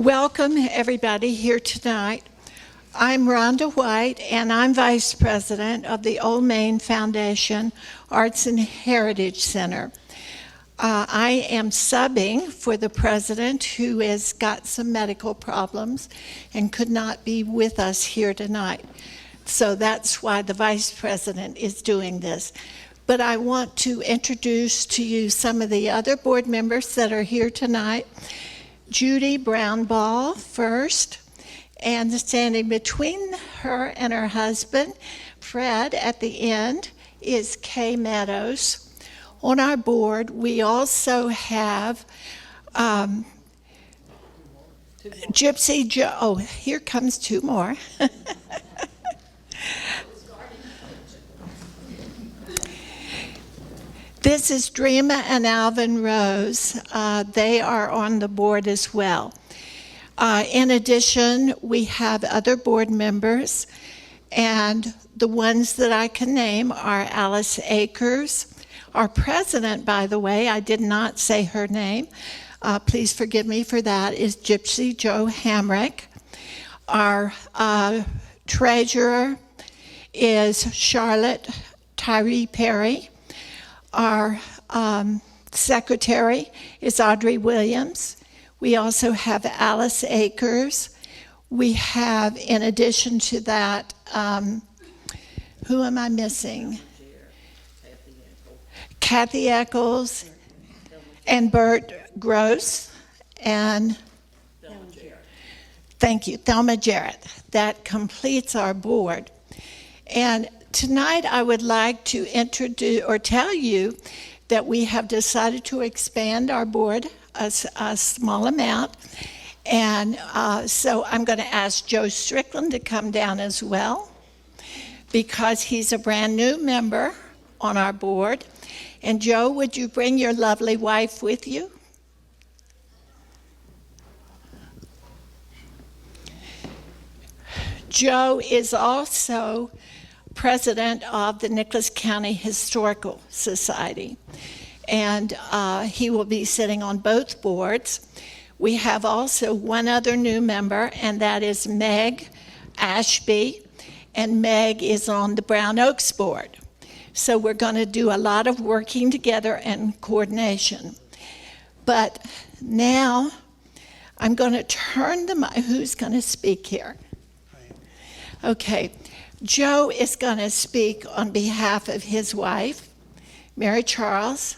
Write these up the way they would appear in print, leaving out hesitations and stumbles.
Welcome, everybody, here tonight. I'm Rhonda White, and I'm Vice President of the Old Main Foundation Arts and Heritage Center. I am subbing for the president, who has got some medical problems and could not be with us here tonight. So that's why the vice president is doing this. But I want to introduce to you some of the other board members that are here tonight. Judy Brown-Ball first, and standing between her and her husband, Fred, at the end, is Kay Meadows. On our board, we also have Gypsy Joe. Oh, here comes two more. This is Dreama and Alvin Rose. They are on the board as well. In addition, we have other board members, and the ones that I can name are Alice Akers. Our president, by the way, I did not say her name. Please forgive me for that, is Gypsy Joe Hamrick. Our treasurer is Charlotte Tyree Perry. Our secretary is Audrey Williams. We also have Alice Akers. We have, in addition to that, who am I missing? Kathy Eccles and Bert Gross and thank you, Thelma Jarrett. That completes our board. And tonight, I would like to introduce or tell you that we have decided to expand our board a small amount. And so I'm going to ask Joe Strickland to come down as well, because he's a brand new member on our board. And Joe, would you bring your lovely wife with you? Joe is also president of the Nicholas County Historical Society, and he will be sitting on both boards. We have also one other new member, and that is Meg Ashby, and Meg is on the Brown Oaks board. So we're going to do a lot of working together and coordination. But now I'm going to turn the mic. Who's going to speak here? Okay. Joe is going to speak on behalf of his wife, Mary Charles.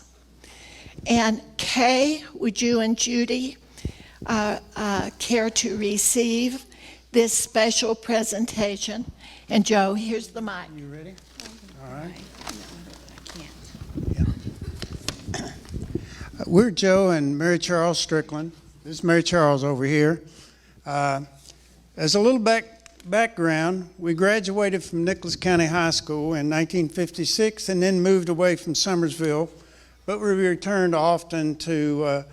And Kay, would you and Judy care to receive this special presentation? And Joe, here's the mic. You ready? All right. No, I can't. Yeah. We're Joe and Mary Charles Strickland. This is Mary Charles over here. As a little background, we graduated from Nicholas County High School in 1956 and then moved away from Summersville, but we returned often to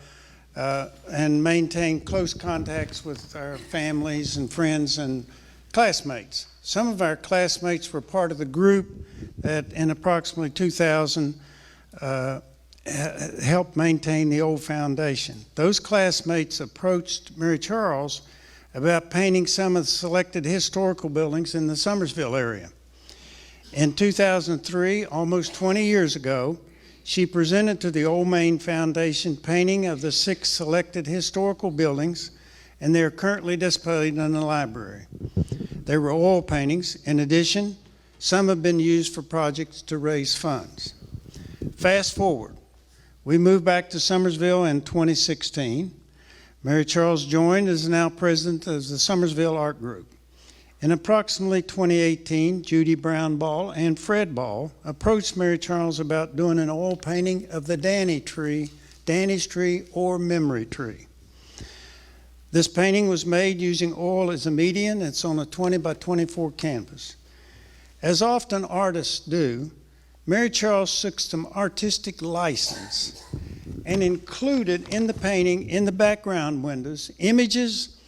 and maintained close contacts with our families and friends and classmates. Some of our classmates were part of the group that in approximately 2000 helped maintain the old foundation. Those classmates approached Mary Charles about painting some of the selected historical buildings in the Summersville area. In 2003, almost 20 years ago, she presented to the Old Main Foundation painting of the 6 selected historical buildings, and they are currently displayed in the library. They were oil paintings. In addition, some have been used for projects to raise funds. Fast forward, we moved back to Summersville in 2016. Mary Charles joined as now president of the Summersville Art Group. In approximately 2018, Judy Brown-Ball and Fred Ball approached Mary Charles about doing an oil painting of the Danny's tree or memory tree. This painting was made using oil as a medium. It's on a 20 by 24 canvas. As often artists do, Mary Charles took some artistic license and included in the painting, in the background windows, images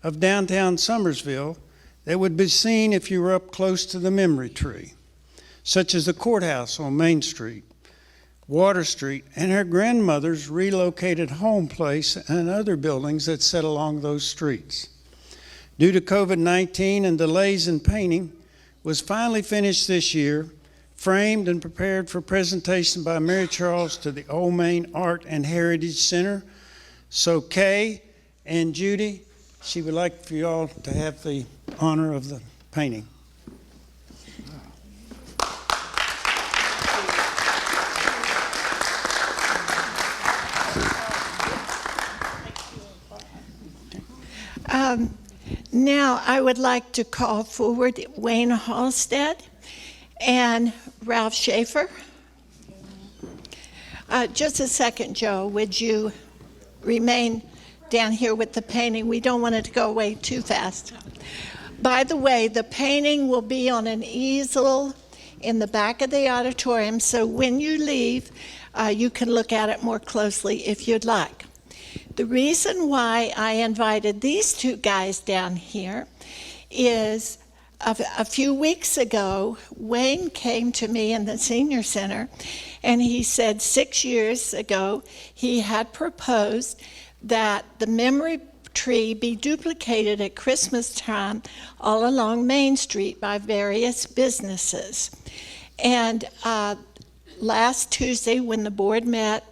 of downtown Summersville that would be seen if you were up close to the memory tree, such as the courthouse on Main Street, Water Street, and her grandmother's relocated home place and other buildings that sit along those streets. Due to COVID-19 and delays in painting, was finally finished this year, framed and prepared for presentation by Mary Charles to the Old Main Art and Heritage Center. So Kay and Judy, she would like for you all to have the honor of the painting. Now I would like to call forward Wayne Halstead and Ralph Schaefer. Just a second, Joe, would you remain down here with the painting? We don't want it to go away too fast. By the way, the painting will be on an easel in the back of the auditorium, so when you leave, you can look at it more closely if you'd like. The reason why I invited these two guys down here is a few weeks ago, Wayne came to me in the senior center, and he said 6 years ago he had proposed that the memory tree be duplicated at Christmas time all along Main Street by various businesses. And last Tuesday when the board met,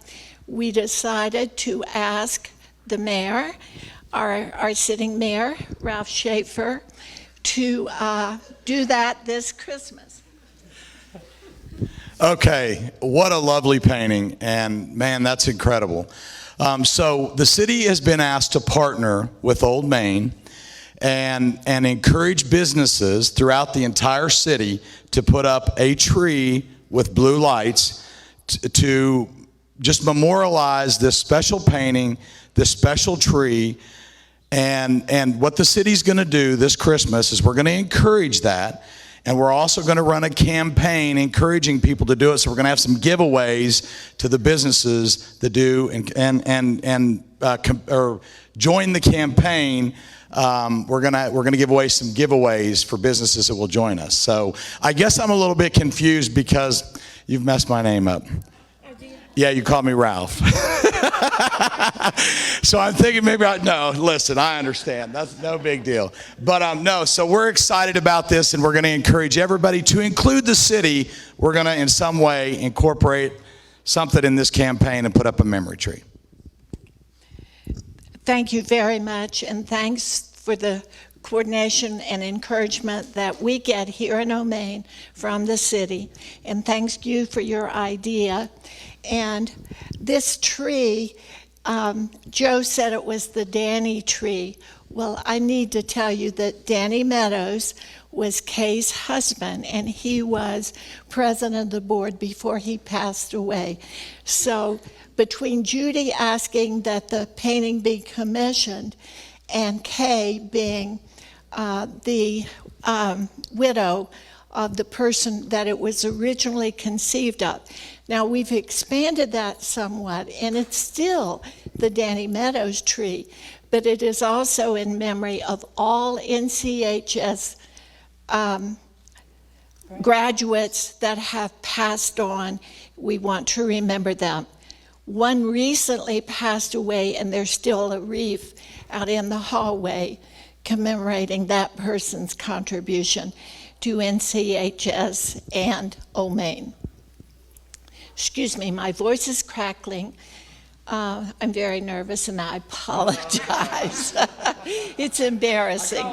we decided to ask the mayor, our sitting mayor, Ralph Schaefer, to do that this Christmas. Okay, what a lovely painting, and man, that's incredible. So the city has been asked to partner with Old Main and encourage businesses throughout the entire city to put up a tree with blue lights to just memorialize this special painting, this special tree. And what the city's going to do this Christmas is we're going to encourage that. And we're also going to run a campaign encouraging people to do it. So we're going to have some giveaways to the businesses that do or join the campaign. We're gonna give away some giveaways for businesses that will join us. So I guess I'm a little bit confused because you've messed my name up. Yeah, you called me Ralph. So I'm thinking maybe no, listen, I understand. That's no big deal. But no, so we're excited about this, and we're going to encourage everybody to include the city. We're going to, in some way, incorporate something in this campaign and put up a memory tree. Thank you very much, and thanks for the coordination and encouragement that we get here in Old Main from the city. And thanks you for your idea. And this tree, Joe said it was the Danny tree. Well, I need to tell you that Danny Meadows was Kay's husband, and he was president of the board before he passed away. So between Judy asking that the painting be commissioned and Kay being the widow of the person that it was originally conceived of. Now we've expanded that somewhat, and it's still the Danny Meadows tree, but it is also in memory of all NCHS graduates that have passed on. We want to remember them. One recently passed away, and there's still a wreath out in the hallway commemorating that person's contribution to NCHS and Old Main. Excuse me, my voice is crackling. I'm very nervous, and I apologize. It's embarrassing.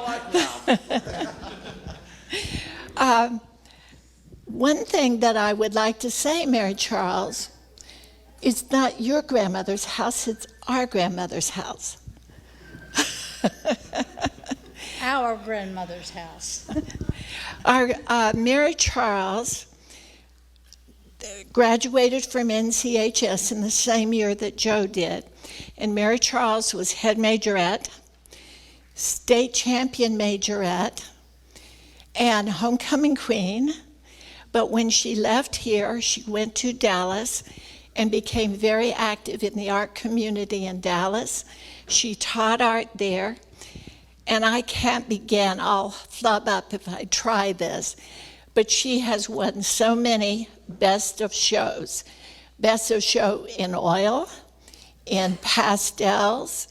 One thing that I would like to say, Mary Charles, it's not your grandmother's house, it's our grandmother's house. Our grandmother's house. Our Mary Charles graduated from NCHS in the same year that Joe did. And Mary Charles was head majorette, state champion majorette, and homecoming queen. But when she left here, she went to Dallas and became very active in the art community in Dallas. She taught art there. And I can't begin, I'll flub up if I try this, but she has won so many best of shows. Best of Show in oil, in pastels,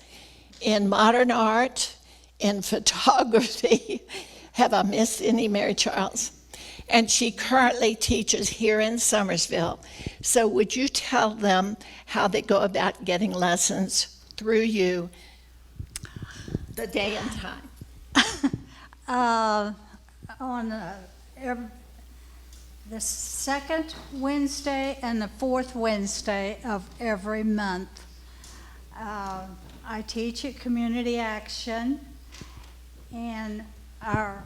in modern art, in photography. Have I missed any, Mary Charles? And she currently teaches here in Summersville. So would you tell them how they go about getting lessons through you, the day and time? On the second Wednesday and the fourth Wednesday of every month. I teach at Community Action, and our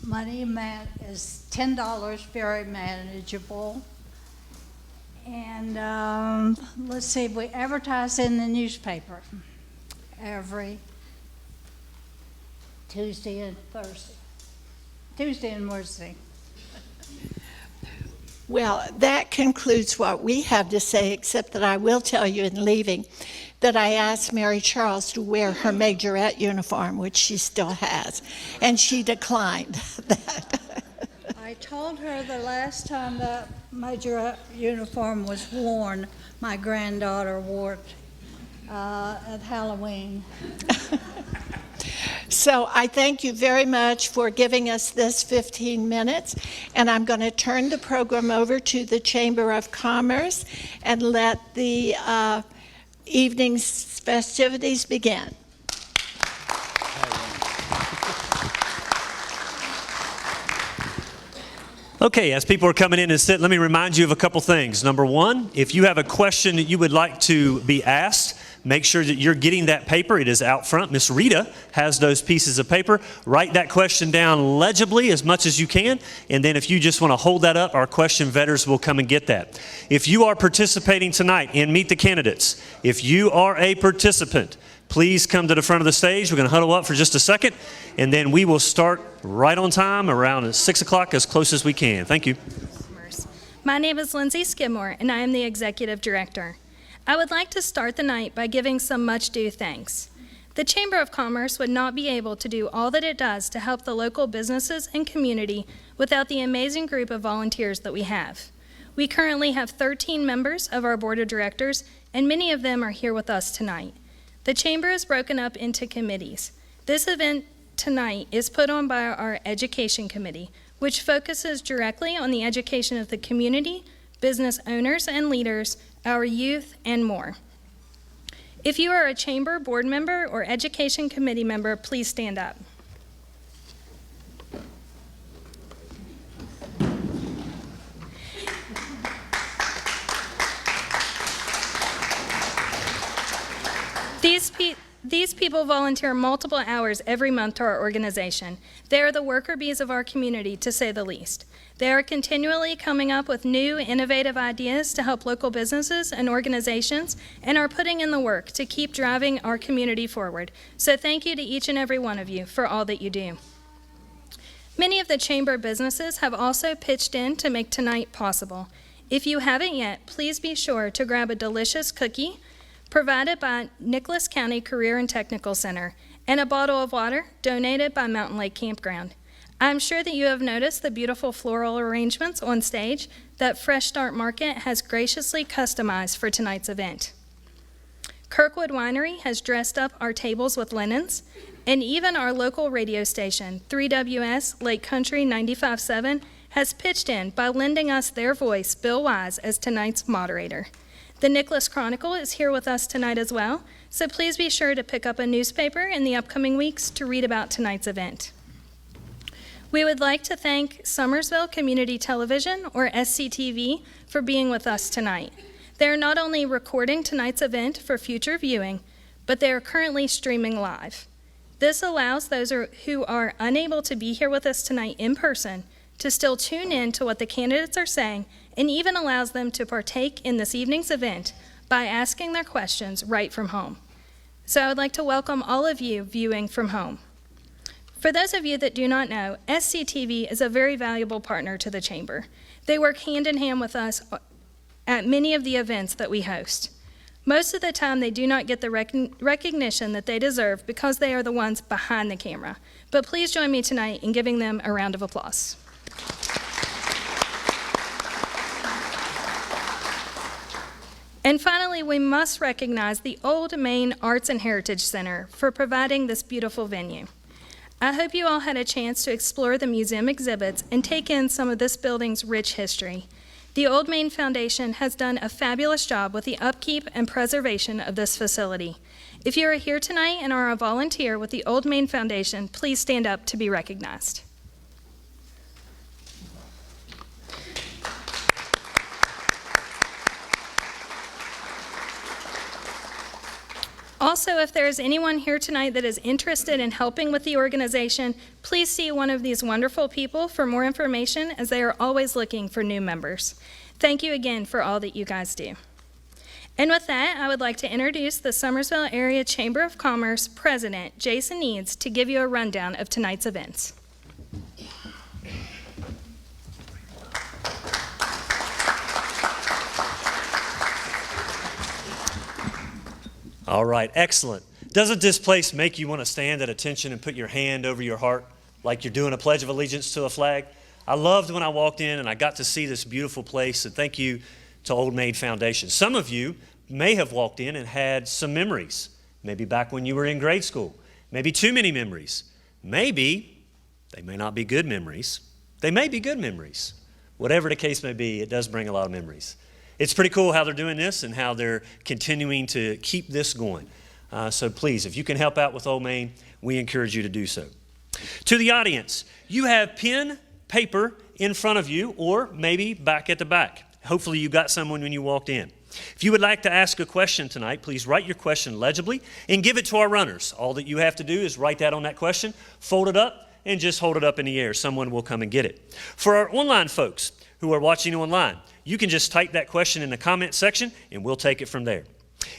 money is $10, very manageable. And let's see, we advertise in the newspaper every Tuesday and Wednesday. Well, that concludes what we have to say, except that I will tell you in leaving that I asked Mary Charles to wear her majorette uniform, which she still has, and she declined that. I told her the last time the majorette uniform was worn, my granddaughter wore it at Halloween. So I thank you very much for giving us this 15 minutes, and I'm going to turn the program over to the Chamber of Commerce and let the evening's festivities begin. Okay, as people are coming in and sit, let me remind you of a couple things. Number one, if you have a question that you would like to be asked, make sure that you're getting that paper. It is out front. Miss Rita has those pieces of paper. Write that question down legibly as much as you can, and then if you just want to hold that up, our question vetters will come and get that. If you are participating tonight in Meet the Candidates, if you are a participant, please come to the front of the stage. We're going to huddle up for just a second, and then we will start right on time around 6 o'clock as close as we can. Thank you. My name is Lindsay Skidmore, and I am the Executive Director. I would like to start the night by giving some much due thanks. The Chamber of Commerce would not be able to do all that it does to help the local businesses and community without the amazing group of volunteers that we have. We currently have 13 members of our Board of Directors, and many of them are here with us tonight. The Chamber is broken up into committees. This event tonight is put on by our Education Committee, which focuses directly on the education of the community, business owners and leaders, our youth, and more. If you are a Chamber board member or Education Committee member, please stand up. These people volunteer multiple hours every month to our organization. They are the worker bees of our community, to say the least. They are continually coming up with new, innovative ideas to help local businesses and organizations, and are putting in the work to keep driving our community forward. So thank you to each and every one of you for all that you do. Many of the Chamber businesses have also pitched in to make tonight possible. If you haven't yet, please be sure to grab a delicious cookie provided by Nicholas County Career and Technical Center, and a bottle of water donated by Mountain Lake Campground. I'm sure that you have noticed the beautiful floral arrangements on stage that Fresh Start Market has graciously customized for tonight's event. Kirkwood Winery has dressed up our tables with linens, and even our local radio station, 3WS Lake Country 95.7, has pitched in by lending us their voice, Bill Wise, as tonight's moderator. The Nicholas Chronicle is here with us tonight as well, so please be sure to pick up a newspaper in the upcoming weeks to read about tonight's event. We would like to thank Summersville Community Television, or SCTV, for being with us tonight. They are not only recording tonight's event for future viewing, but they are currently streaming live. This allows those who are unable to be here with us tonight in person to still tune in to what the candidates are saying, and even allows them to partake in this evening's event by asking their questions right from home. So I would like to welcome all of you viewing from home. For those of you that do not know, SCTV is a very valuable partner to the Chamber. They work hand in hand with us at many of the events that we host. Most of the time, they do not get the recognition that they deserve because they are the ones behind the camera. But please join me tonight in giving them a round of applause. And finally, we must recognize the Old Main Arts and Heritage Center for providing this beautiful venue. I hope you all had a chance to explore the museum exhibits and take in some of this building's rich history. The Old Main Foundation has done a fabulous job with the upkeep and preservation of this facility. If you are here tonight and are a volunteer with the Old Main Foundation, please stand up to be recognized. Also, if there is anyone here tonight that is interested in helping with the organization, please see one of these wonderful people for more information, as they are always looking for new members. Thank you again for all that you guys do. And with that, I would like to introduce the Summersville Area Chamber of Commerce President, Jason Needs, to give you a rundown of tonight's events. All right, excellent. Doesn't this place make you want to stand at attention and put your hand over your heart like you're doing a Pledge of Allegiance to a flag? I loved when I walked in and I got to see this beautiful place, and thank you to Old Main Foundation. Some of you may have walked in and had some memories, maybe back when you were in grade school, maybe too many memories. Maybe they may not be good memories. They may be good memories. Whatever the case may be, it does bring a lot of memories. It's pretty cool how they're doing this and how they're continuing to keep this going. So please, if you can help out with Old Main, we encourage you to do so. To the audience, you have pen, paper in front of you, or maybe back at the back. Hopefully you got someone when you walked in. If you would like to ask a question tonight, please write your question legibly and give it to our runners. All that you have to do is write that on that question, fold it up, and just hold it up in the air. Someone will come and get it. For our online folks who are watching online, you can just type that question in the comment section and we'll take it from there.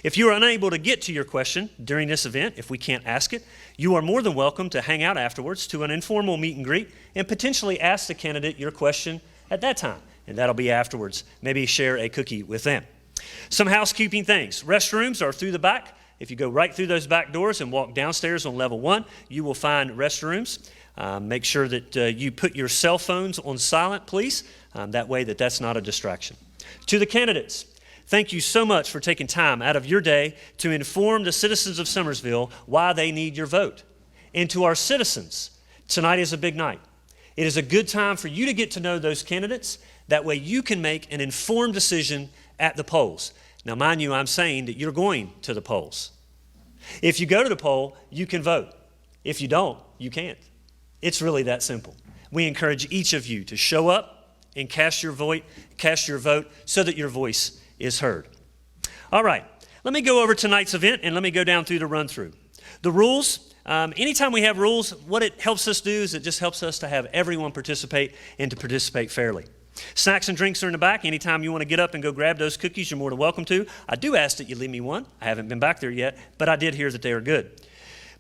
If you are unable to get to your question during this event, if we can't ask it, you are more than welcome to hang out afterwards to an informal meet and greet and potentially ask the candidate your question at that time. And that'll be afterwards. Maybe share a cookie with them. Some housekeeping things. Restrooms are through the back. If you go right through those back doors and walk downstairs on level 1, you will find restrooms. Make sure that you put your cell phones on silent, please. That way that's not a distraction. To the candidates, thank you so much for taking time out of your day to inform the citizens of Summersville why they need your vote. And to our citizens, tonight is a big night. It is a good time for you to get to know those candidates. That way you can make an informed decision at the polls. Now, mind you, I'm saying that you're going to the polls. If you go to the poll, you can vote. If you don't, you can't. It's really that simple. We encourage each of you to show up and cast your vote so that your voice is heard. All right, let me go over tonight's event and let me go down through the run-through. The rules, anytime we have rules, what it helps us do is it just helps us to have everyone participate and to participate fairly. Snacks and drinks are in the back. Anytime you want to get up and go grab those cookies, you're more than welcome to. I do ask that you leave me one. I haven't been back there yet, but I did hear that they are good.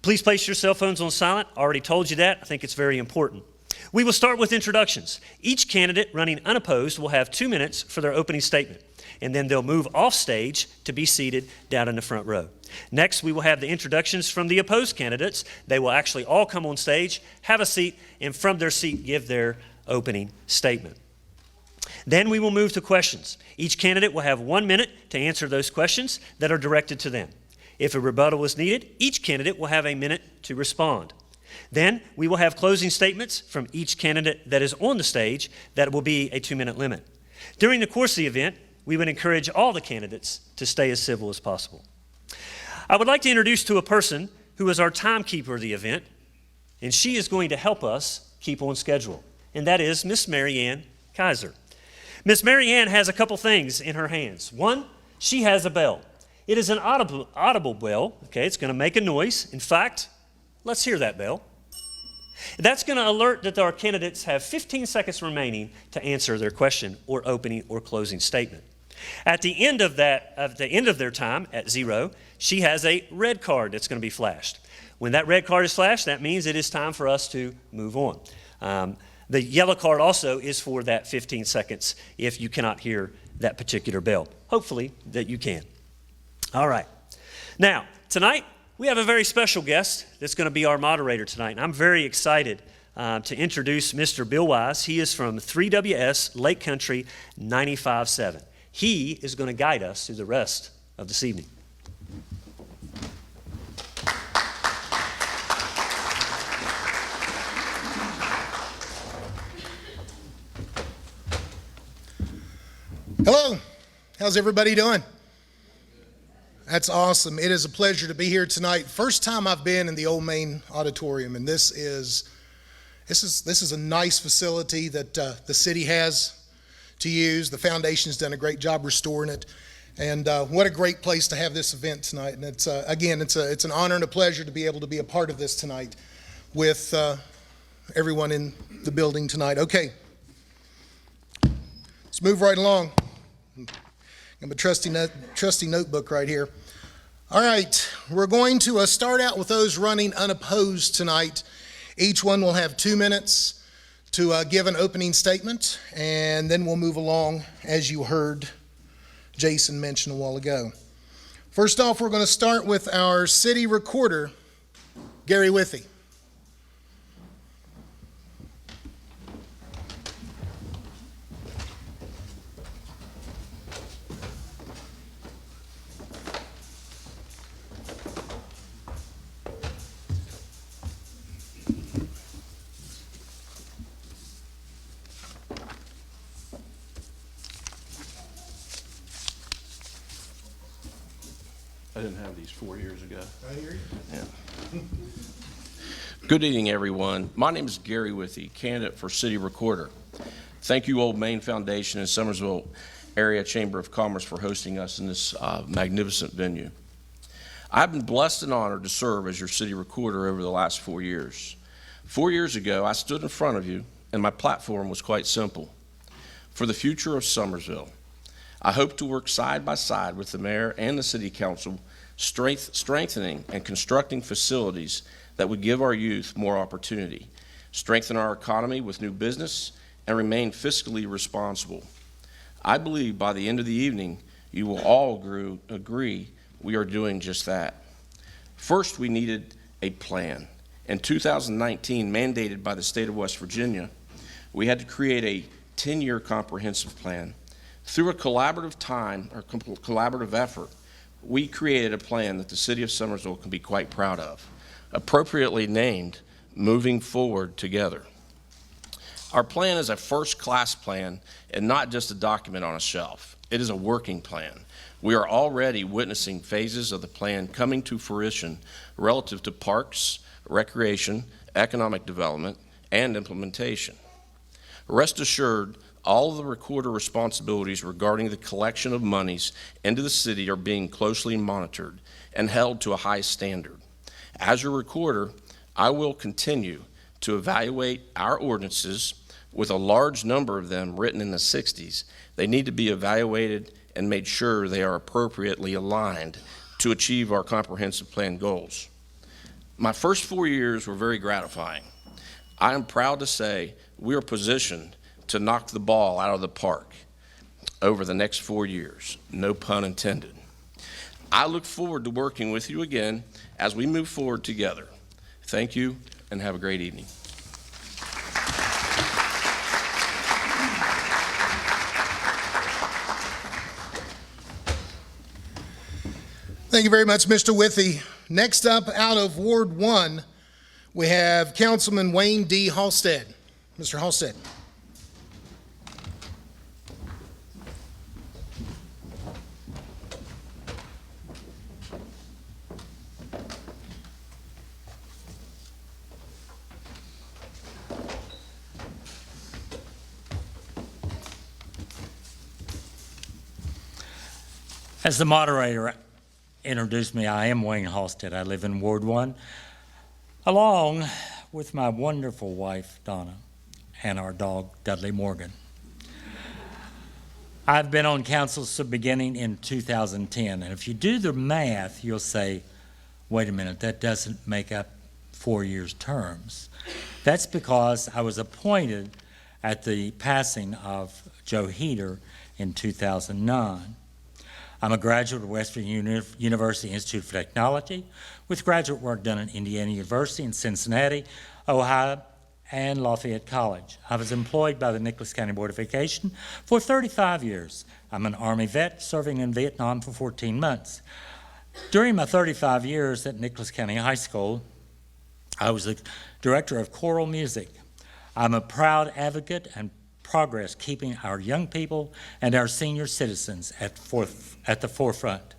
Please place your cell phones on silent. I already told you that. I think it's very important. We will start with introductions. Each candidate running unopposed will have 2 minutes for their opening statement, and then they'll move off stage to be seated down in the front row. Next, we will have the introductions from the opposed candidates. They will actually all come on stage, have a seat, and from their seat give their opening statement. Then we will move to questions. Each candidate will have 1 minute to answer those questions that are directed to them. If a rebuttal is needed, each candidate will have a minute to respond. Then we will have closing statements from each candidate that is on the stage. That will be a 2-minute limit. During the course of the event, we would encourage all the candidates to stay as civil as possible. I would like to introduce to a person who is our timekeeper of the event, and she is going to help us keep on schedule, and that is Miss Mary Ann Kaiser. Miss Mary Ann has a couple things in her hands. One, she has a bell. It is an audible bell. Okay, it's going to make a noise. In fact, let's hear that bell. That's going to alert that our candidates have 15 seconds remaining to answer their question or opening or closing statement. At the end of their time at 0, she has a red card that's going to be flashed. When that red card is flashed, that means it is time for us to move on. The yellow card also is for that 15 seconds if you cannot hear that particular bell. Hopefully that you can. All right. Now, tonight we have a very special guest that's going to be our moderator tonight. And I'm very excited to introduce Mr. Bill Wise. He is from 3WS Lake Country 95.7. He is going to guide us through the rest of this evening. Hello, how's everybody doing? That's awesome. It is a pleasure to be here tonight. First time I've been in the Old Main Auditorium, and this is a nice facility that the city has to use. The foundation's done a great job restoring it, and what a great place to have this event tonight. And it's again, it's an honor and a pleasure to be able to be a part of this tonight with everyone in the building tonight. Okay, let's move right along. I have a trusty notebook right here. All right, we're going to start out with those running unopposed tonight. Each one will have 2 minutes to give an opening statement, and then we'll move along as you heard Jason mention a while ago. First off, we're going to start with our city recorder, Gary Withey. I didn't have these 4 years ago. I hear you. Yeah. Good evening, everyone. My name is Gary Withey, candidate for City Recorder. Thank you, Old Main Foundation and Summersville Area Chamber of Commerce for hosting us in this magnificent venue. I've been blessed and honored to serve as your City Recorder over the last 4 years. 4 years ago, I stood in front of you, and my platform was quite simple. For the future of Summersville, I hope to work side by side with the mayor and the city council, strengthening and constructing facilities that would give our youth more opportunity, strengthen our economy with new business, and remain fiscally responsible. I believe by the end of the evening, you will all agree we are doing just that. First, we needed a plan. In 2019, mandated by the state of West Virginia, we had to create a 10-year comprehensive plan. Through a collaborative effort, we created a plan that the city of Summersville can be quite proud of, appropriately named Moving Forward Together. Our plan is a first-class plan and not just a document on a shelf. It is a working plan. We are already witnessing phases of the plan coming to fruition relative to parks, recreation, economic development, and implementation. Rest assured, all of the recorder responsibilities regarding the collection of monies into the city are being closely monitored and held to a high standard. As your recorder, I will continue to evaluate our ordinances. With a large number of them written in the 60s, they need to be evaluated and made sure they are appropriately aligned to achieve our comprehensive plan goals. My first 4 years were very gratifying. I am proud to say we are positioned to knock the ball out of the park over the next 4 years, no pun intended. I look forward to working with you again as we move forward together. Thank you and have a great evening. Thank you very much, Mr. Withey. Next up, out of Ward 1, we have Councilman Wayne D. Halstead. Mr. Halstead. As the moderator introduced me, I am Wayne Halstead. I live in Ward 1, along with my wonderful wife, Donna, and our dog, Dudley Morgan. I've been on council since the beginning in 2010, and if you do the math, you'll say, wait a minute, that doesn't make up 4 years' terms. That's because I was appointed at the passing of Joe Heater in 2009. I'm a graduate of West Virginia University Institute for Technology with graduate work done at Indiana University in Cincinnati, Ohio, and Lafayette College. I was employed by the Nicholas County Board of Education for 35 years. I'm an Army vet serving in Vietnam for 14 months. During my 35 years at Nicholas County High School, I was the director of choral music. I'm a proud advocate and progress keeping our young people and our senior citizens at the forefront.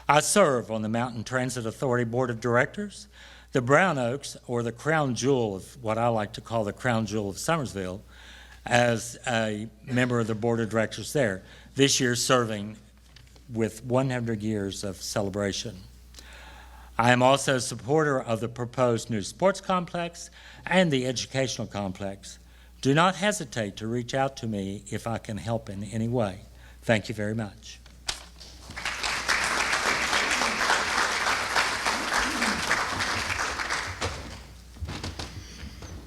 I serve on the Mountain Transit Authority Board of Directors, the Brown Oaks, or the crown jewel of what I like to call the crown jewel of Summersville, as a member of the Board of Directors there, this year serving with 100 years of celebration. I am also a supporter of the proposed new sports complex and the educational complex. Do not hesitate to reach out to me if I can help in any way. Thank you very much.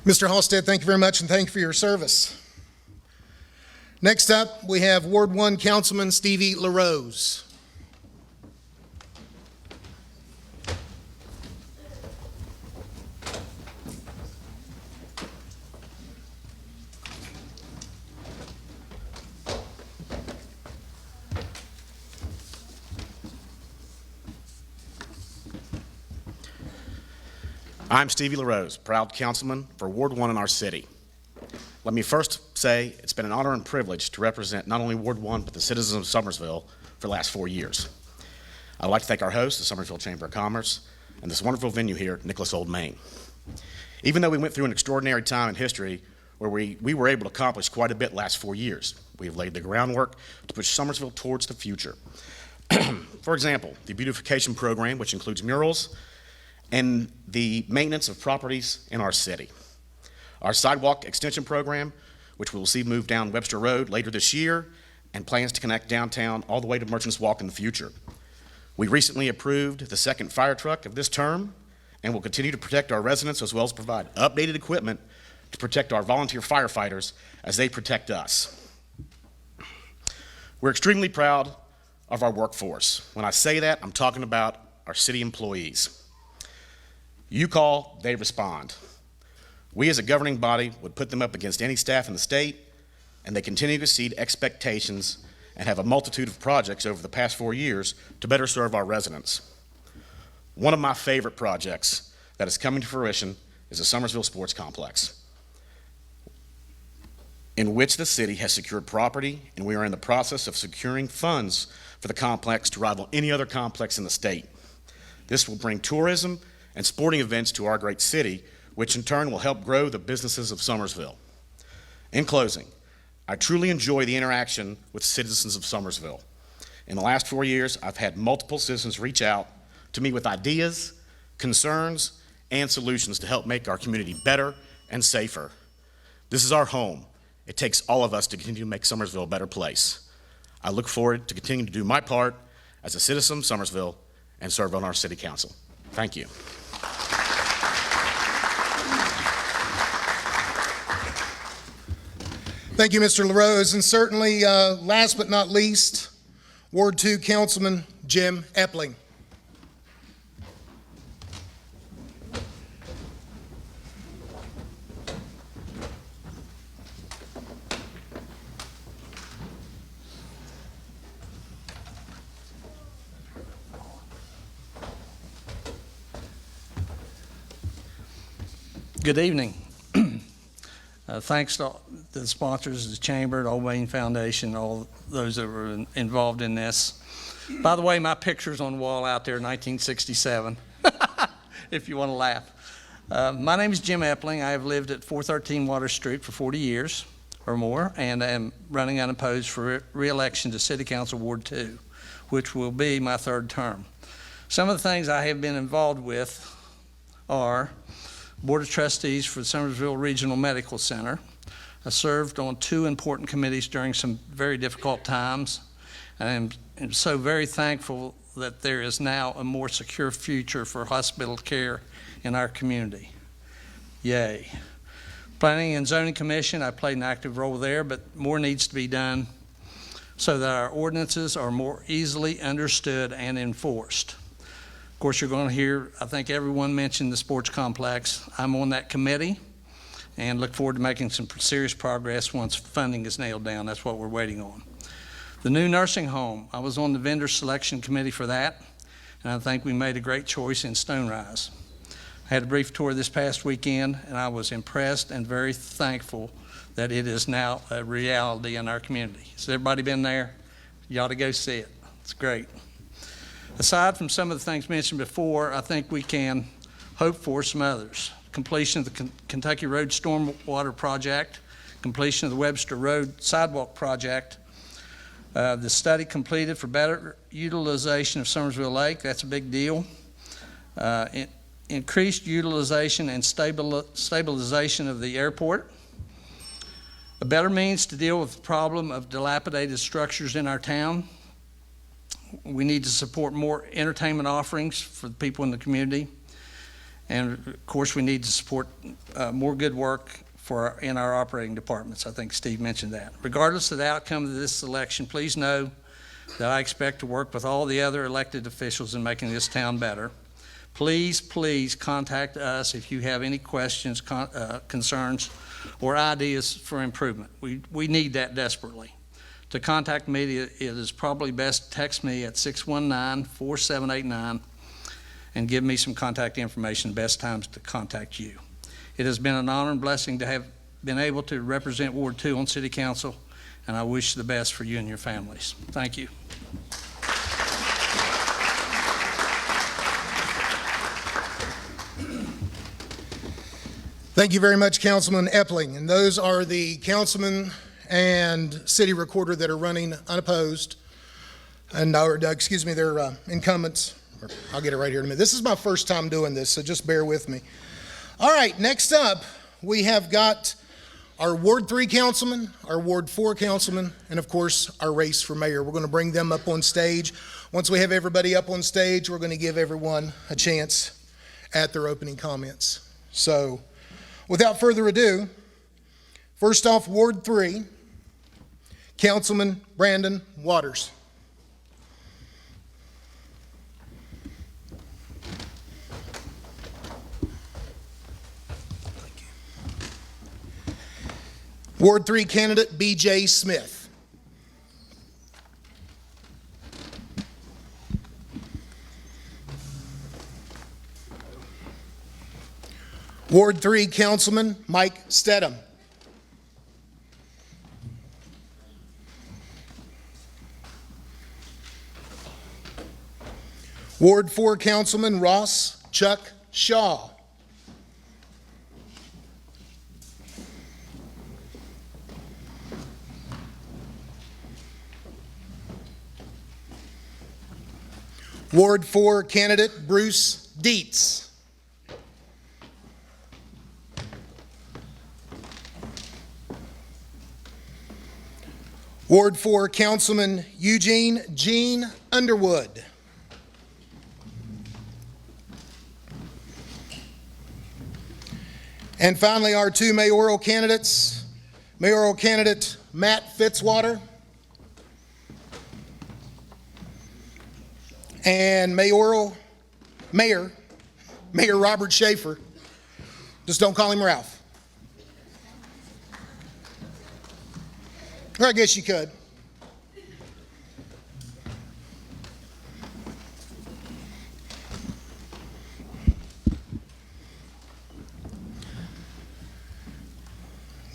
Mr. Halstead, thank you very much, and thank you for your service. Next up, we have Ward 1 Councilman Stevie LaRose. I'm Stevie LaRose, proud councilman for Ward 1 in our city. Let me first say it's been an honor and privilege to represent not only Ward 1 but the citizens of Summersville for the last 4 years. I'd like to thank our host, the Summersville Chamber of Commerce, and this wonderful venue here at Nicholas Old Main. Even though we went through an extraordinary time in history where we were able to accomplish quite a bit last 4 years, we have laid the groundwork to push Summersville towards the future. For example, the beautification program, which includes murals, and the maintenance of properties in our city. Our sidewalk extension program, which we will see move down Webster Road later this year, and plans to connect downtown all the way to Merchants Walk in the future. We recently approved the second fire truck of this term, and will continue to protect our residents as well as provide updated equipment to protect our volunteer firefighters as they protect us. We're extremely proud of our workforce. When I say that, I'm talking about our city employees. You call, they respond. We as a governing body would put them up against any staff in the state, and they continue to exceed expectations and have a multitude of projects over the past 4 years to better serve our residents. One of my favorite projects that is coming to fruition is the Summersville Sports Complex, in which the city has secured property, and we are in the process of securing funds for the complex to rival any other complex in the state. This will bring tourism and sporting events to our great city, which in turn will help grow the businesses of Summersville. In closing, I truly enjoy the interaction with citizens of Summersville. In the last 4 years, I've had multiple citizens reach out to me with ideas, concerns, and solutions to help make our community better and safer. This is our home. It takes all of us to continue to make Summersville a better place. I look forward to continuing to do my part as a citizen of Summersville and serve on our city council. Thank you. Thank you, Mr. LaRose. And certainly, last but not least, Ward 2 Councilman Jim Epling. Good evening. Thanks to the sponsors, the Chamber, the Old Main Foundation, all those that were involved in this. By the way, my picture's on the wall out there, 1967, if you want to laugh. My name is Jim Epling. I have lived at 413 Water Street for 40 years or more, and am running unopposed for re-election to City Council Ward 2, which will be my third term. Some of the things I have been involved with are Board of Trustees for the Summersville Regional Medical Center. I served on 2 important committees during some very difficult times, and I'm so very thankful that there is now a more secure future for hospital care in our community. Yay. Planning and Zoning Commission, I played an active role there, but more needs to be done so that our ordinances are more easily understood and enforced. Of course, you're going to hear, I think everyone mentioned the sports complex. I'm on that committee. and look forward to making some serious progress once funding is nailed down. That's what we're waiting on. The new nursing home, I was on the vendor selection committee for that, and I think we made a great choice in Stonerise. I had a brief tour this past weekend, and I was impressed and very thankful that it is now a reality in our community. Has everybody been there? You ought to go see it. It's great. Aside from some of the things mentioned before, I think we can hope for some others. Completion of the Kentucky Road Stormwater Project, completion of the Webster Road Sidewalk Project, the study completed for better utilization of Summersville Lake, that's a big deal. Increased utilization and stabilization of the airport. A better means to deal with the problem of dilapidated structures in our town. We need to support more entertainment offerings for the people in the community. And of course, we need to support more good work in our operating departments. I think Steve mentioned that. Regardless of the outcome of this election, please know that I expect to work with all the other elected officials in making this town better. Please, please contact us if you have any questions, concerns, or ideas for improvement. We need that desperately. To contact me, it is probably best to text me at 619-4789 and give me some contact information, best times to contact you. It has been an honor and blessing to have been able to represent Ward 2 on City Council, and I wish the best for you and your families. Thank you. Thank you very much, Councilman Epling. And those are the councilmen and city recorder that are running unopposed, and they're incumbents. I'll get it right here in a minute. This is my first time doing this, so just bear with me. All right, next up, we have got our Ward 3 councilman, our Ward 4 councilman, and of course, our race for mayor. We're going to bring them up on stage. Once we have everybody up on stage, we're going to give everyone a chance at their opening comments. So, without further ado, first off, Ward 3, Councilman Brandon Waters. Ward 3 candidate B.J. Smith. Ward 3 Councilman Mike Stedham. Ward 4 Councilman Ross Chuck Shaw. Ward 4 candidate Bruce Dietz. Ward 4 Councilman Eugene Gene Underwood. And finally, our two mayoral candidates, mayoral candidate Matt Fitzwater and Mayor Robert Schaefer. Just don't call him Ralph. Or I guess you could.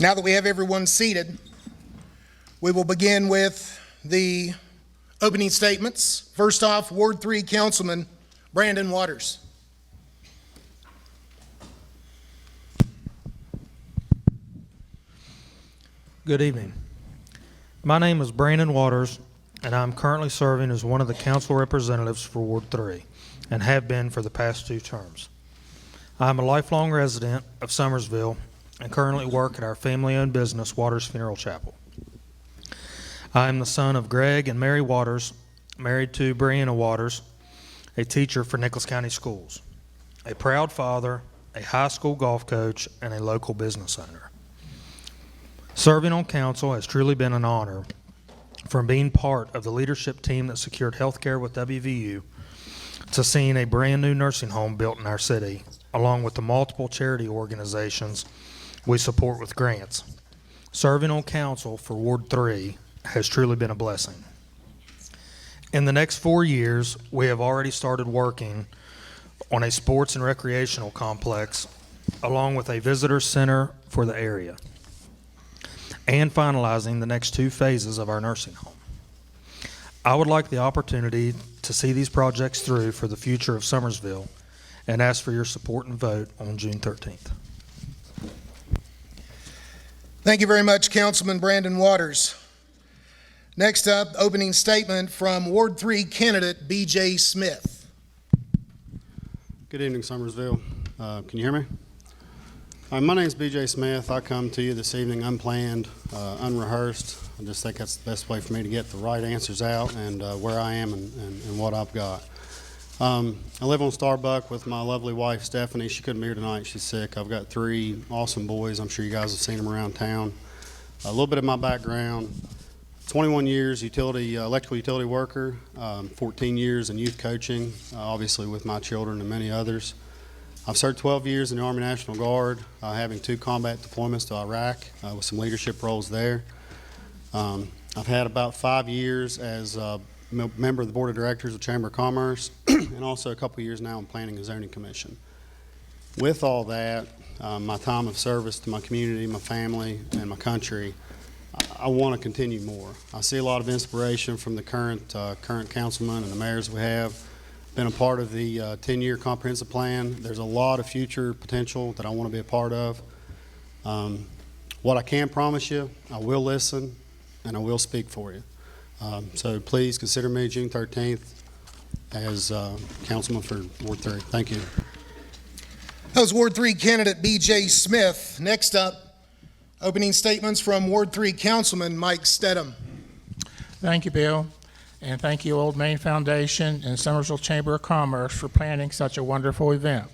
Now that we have everyone seated, we will begin with the opening statements. First off, Ward 3 Councilman Brandon Waters. Good evening. My name is Brandon Waters, and I'm currently serving as one of the council representatives for Ward 3 and have been for the past 2 terms. I'm a lifelong resident of Summersville and currently work at our family-owned business, Waters Funeral Chapel. I am the son of Greg and Mary Waters, married to Brianna Waters, a teacher for Nicholas County Schools, a proud father, a high school golf coach, and a local business owner. Serving on council has truly been an honor, from being part of the leadership team that secured health care with WVU to seeing a brand new nursing home built in our city, along with the multiple charity organizations we support with grants. Serving on council for Ward 3 has truly been a blessing. In the next 4 years, we have already started working on a sports and recreational complex, along with a visitor center for the area, and finalizing the next 2 phases of our nursing home. I would like the opportunity to see these projects through for the future of Summersville and ask for your support and vote on June 13th. Thank you very much, Councilman Brandon Waters. Next up, opening statement from Ward 3 candidate B.J. Smith. Good evening, Summersville. Can you hear me? My name is B.J. Smith. I come to you this evening unplanned, unrehearsed. I just think that's the best way for me to get the right answers out and where I am and what I've got. I live on Starbuck with my lovely wife, Stephanie. She couldn't be here tonight. She's sick. I've got 3 awesome boys. I'm sure you guys have seen them around town. A little bit of my background: 21 years electrical utility worker, 14 years in youth coaching, obviously with my children and many others. I've served 12 years in the Army National Guard, having 2 combat deployments to Iraq with some leadership roles there. I've had about 5 years as a member of the Board of Directors of Chamber of Commerce and also a couple years now on Planning and Zoning Commission. With all that, my time of service to my community, my family, and my country, I want to continue more. I see a lot of inspiration from the current councilmen and the mayors we have. Been a part of the 10-year comprehensive plan. There's a lot of future potential that I want to be a part of. What I can promise you, I will listen and I will speak for you. So please consider me June 13th as councilman for Ward 3. Thank you. That was Ward 3 candidate B.J. Smith. Next up, opening statements from Ward 3 Councilman Mike Stedham. Thank you, Bill, and thank you, Old Main Foundation and Summersville Chamber of Commerce for planning such a wonderful event.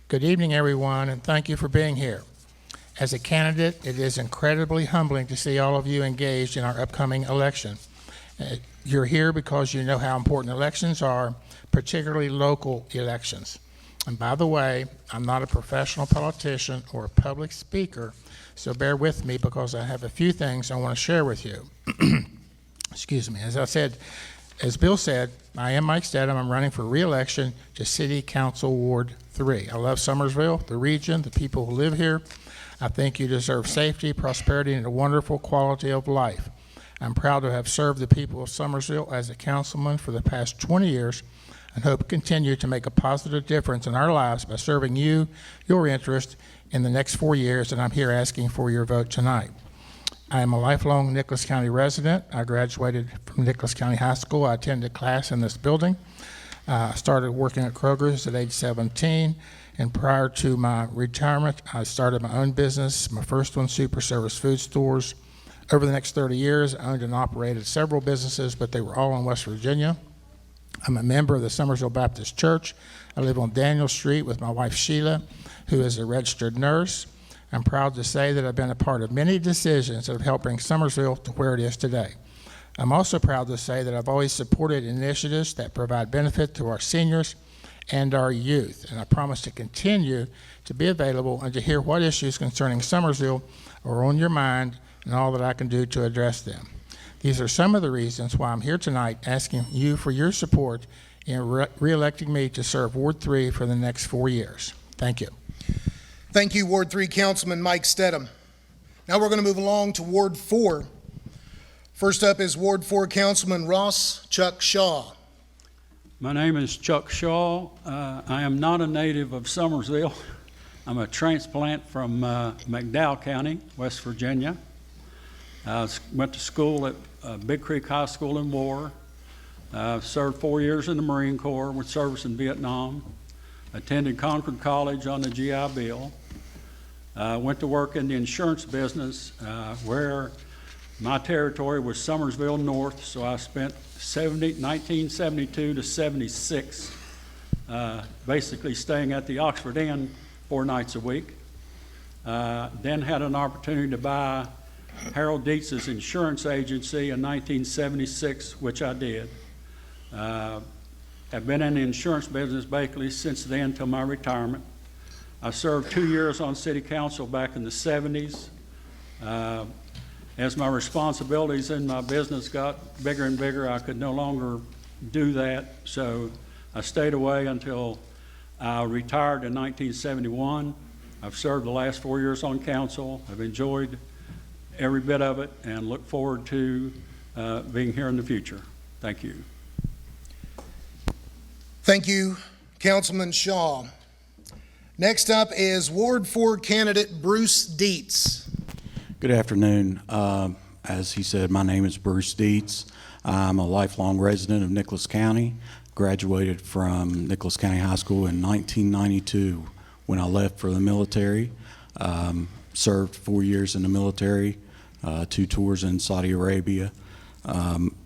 Good evening, everyone, and thank you for being here. As a candidate, it is incredibly humbling to see all of you engaged in our upcoming election. You're here because you know how important elections are, particularly local elections. And by the way, I'm not a professional politician or a public speaker, so bear with me because I have a few things I want to share with you. Excuse me. As Bill said, I am Mike Stedham. I'm running for re-election to City Council Ward 3. I love Summersville, the region, the people who live here. I think you deserve safety, prosperity, and a wonderful quality of life. I'm proud to have served the people of Summersville as a councilman for the past 20 years and hope to continue to make a positive difference in our lives by serving you, your interest, in the next 4 years, and I'm here asking for your vote tonight. I am a lifelong Nicholas County resident. I graduated from Nicholas County High School. I attended class in this building. I started working at Kroger's at age 17, and prior to my retirement, I started my own business, my first one, Super Service Food Stores. Over the next 30 years, I owned and operated several businesses, but they were all in West Virginia. I'm a member of the Summersville Baptist Church. I live on Daniel Street with my wife Sheila, who is a registered nurse. I'm proud to say that I've been a part of many decisions that have helped bring Summersville to where it is today. I'm also proud to say that I've always supported initiatives that provide benefit to our seniors and our youth, and I promise to continue to be available and to hear what issues concerning Summersville are on your mind and all that I can do to address them. These are some of the reasons why I'm here tonight asking you for your support in re-electing me to serve Ward 3 for the next 4 years. Thank you. Thank you, Ward 3 Councilman Mike Stedham. Now we're going to move along to Ward 4. First up is Ward 4 Councilman Ross Chuck Shaw. My name is Chuck Shaw. I am not a native of Summersville. I'm a transplant from McDowell County, West Virginia. I went to school at Big Creek High School in War. Served 4 years in the Marine Corps with service in Vietnam. Attended Concord College on the GI Bill. Went to work in the insurance business where my territory was Summersville North, so I spent 1972 to 76 basically staying at the Oxford Inn 4 nights a week. Then had an opportunity to buy Harold Dietz's insurance agency in 1976, which I did. I've been in the insurance business basically since then till my retirement. I served 2 years on city council back in the 70s. As my responsibilities in my business got bigger and bigger, I could no longer do that, so I stayed away until I retired in 1971. I've served the last 4 years on council. I've enjoyed every bit of it and look forward to being here in the future. Thank you. Thank you, Councilman Shaw. Next up is Ward 4 candidate Bruce Dietz. Good afternoon. As he said, my name is Bruce Dietz. I'm a lifelong resident of Nicholas County. Graduated from Nicholas County High School in 1992 when I left for the military. Served 4 years in the military, 2 tours in Saudi Arabia.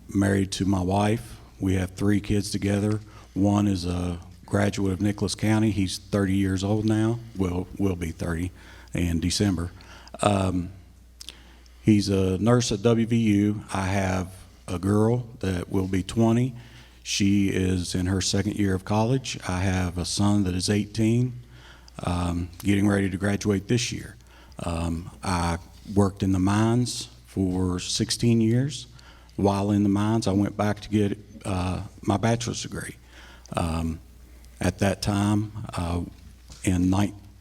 Married to my wife. We have 3 kids together. One is a graduate of Nicholas County. He's 30 years old now. Will be 30 in December. He's a nurse at WVU. I have a girl that will be 20. She is in her 2nd year of college. I have a son that is 18, getting ready to graduate this year. I worked in the mines for 16 years. While in the mines, I went back to get my bachelor's degree. At that time, in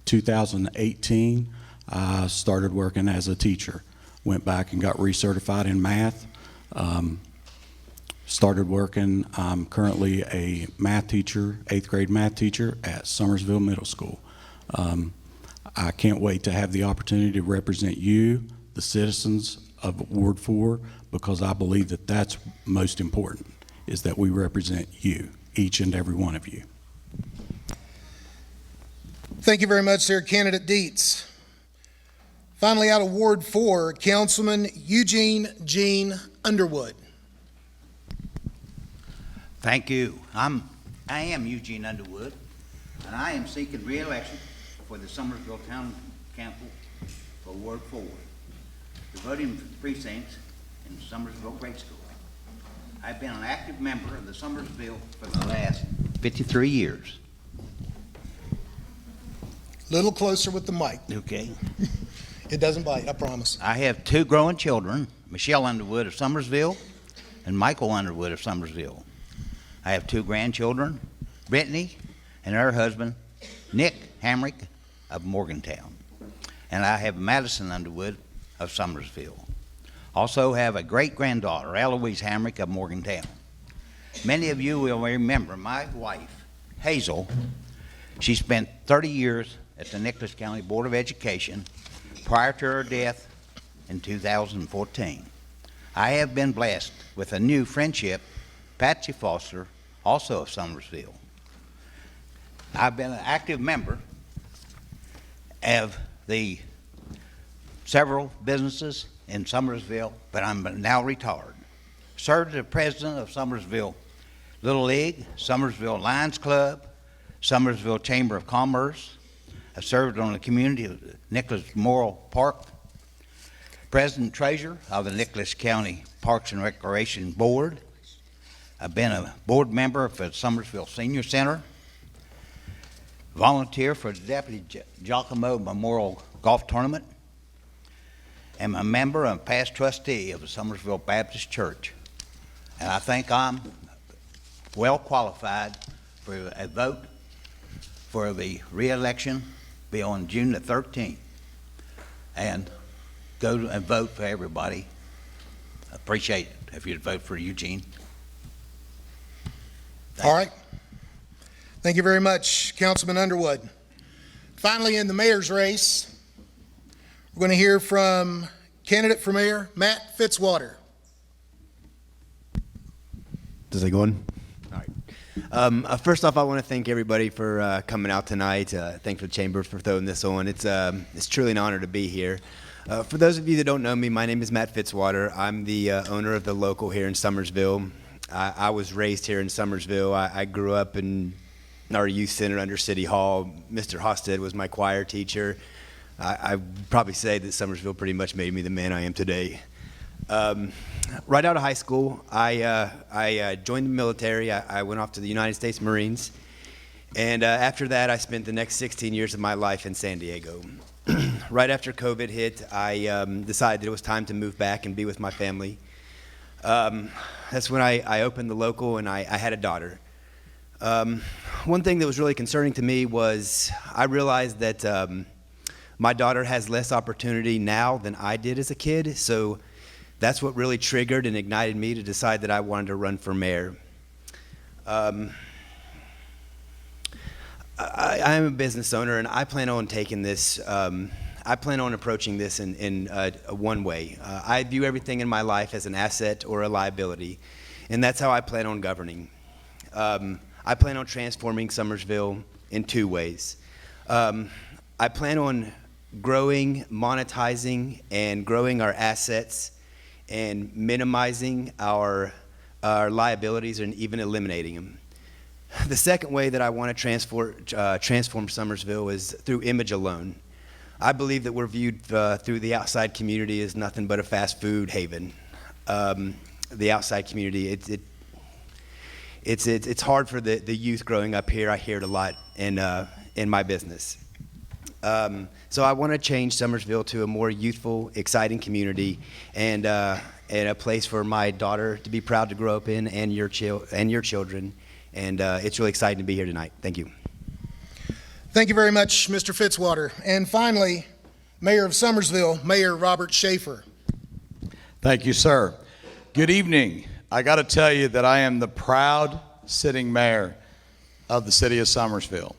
2018, I started working as a teacher. Went back and got recertified in math. Started working. I'm currently a math teacher, 8th grade math teacher at Summersville Middle School. I can't wait to have the opportunity to represent you, the citizens of Ward 4, because I believe that that's most important, is that we represent you, each and every one of you. Thank you very much, sir, candidate Dietz. Finally, out of Ward 4, Councilman Eugene Gene Underwood. Thank you. I am Eugene Underwood, and I am seeking re-election for the Summersville Town Council for Ward 4, the voting precincts in Summersville Grade School. I've been an active member of the Summersville for the last 53 years. Little closer with the mic. Okay. It doesn't bite, I promise. I have 2 growing children, Michelle Underwood of Summersville and Michael Underwood of Summersville. I have 2 grandchildren, Brittany and her husband, Nick Hamrick of Morgantown. And I have Madison Underwood of Summersville. Also have a great-granddaughter, Eloise Hamrick of Morgantown. Many of you will remember my wife, Hazel. She spent 30 years at the Nicholas County Board of Education prior to her death in 2014. I have been blessed with a new friendship, Patsy Foster, also of Summersville. I've been an active member of the several businesses in Summersville, but I'm now retired. Served as president of Summersville Little League, Summersville Lions Club, Summersville Chamber of Commerce. I served on the community of Nicholas Memorial Park, president treasurer of the Nicholas County Parks and Recreation Board. I've been a board member for the Summersville Senior Center, volunteer for the Deputy Giacomo Memorial Golf Tournament, and a member and past trustee of the Summersville Baptist Church. And I think I'm well qualified for a vote for the re-election be on June the 13th. And go and vote for everybody. Appreciate it if you'd vote for Eugene. All right. Thank you very much, Councilman Underwood. Finally, in the mayor's race, we're going to hear from candidate for mayor, Matt Fitzwater. Is it going? All right. First off, I want to thank everybody for coming out tonight. Thanks for the Chamber for throwing this on. It's truly an honor to be here. For those of you that don't know me, my name is Matt Fitzwater. I'm the owner of the local here in Summersville. I was raised here in Summersville. I grew up in our youth center under City Hall. Mr. Hosted was my choir teacher. I'd probably say that Summersville pretty much made me the man I am today. Right out of high school, I joined the military. I went off to the United States Marines, And after that, I spent the next 16 years of my life in San Diego. Right after COVID hit, I decided it was time to move back and be with my family. That's when I opened the local, and I had a daughter. One thing that was really concerning to me was I realized that my daughter has less opportunity now than I did as a kid, so that's what really triggered and ignited me to decide that I wanted to run for mayor. I'm a business owner, and I plan on taking this. I plan on approaching this in one way. I view everything in my life as an asset or a liability, and that's how I plan on governing. I plan on transforming Summersville in two ways. I plan on growing, monetizing, and growing our assets, and minimizing our liabilities and even eliminating them. The second way that I want to transform Summersville is through image alone. I believe that we're viewed through the outside community as nothing but a fast food haven. The outside community, it's hard for the youth growing up here. I hear it a lot in my business. So I want to change Summersville to a more youthful, exciting community, and a place for my daughter to be proud to grow up in, and your children. And it's really exciting to be here tonight. Thank you. Thank you very much, Mr. Fitzwater. And finally, Mayor of Summersville, Mayor Robert Schaefer. Thank you, sir. Good evening. I got to tell you that I am the proud sitting mayor of the city of Summersville,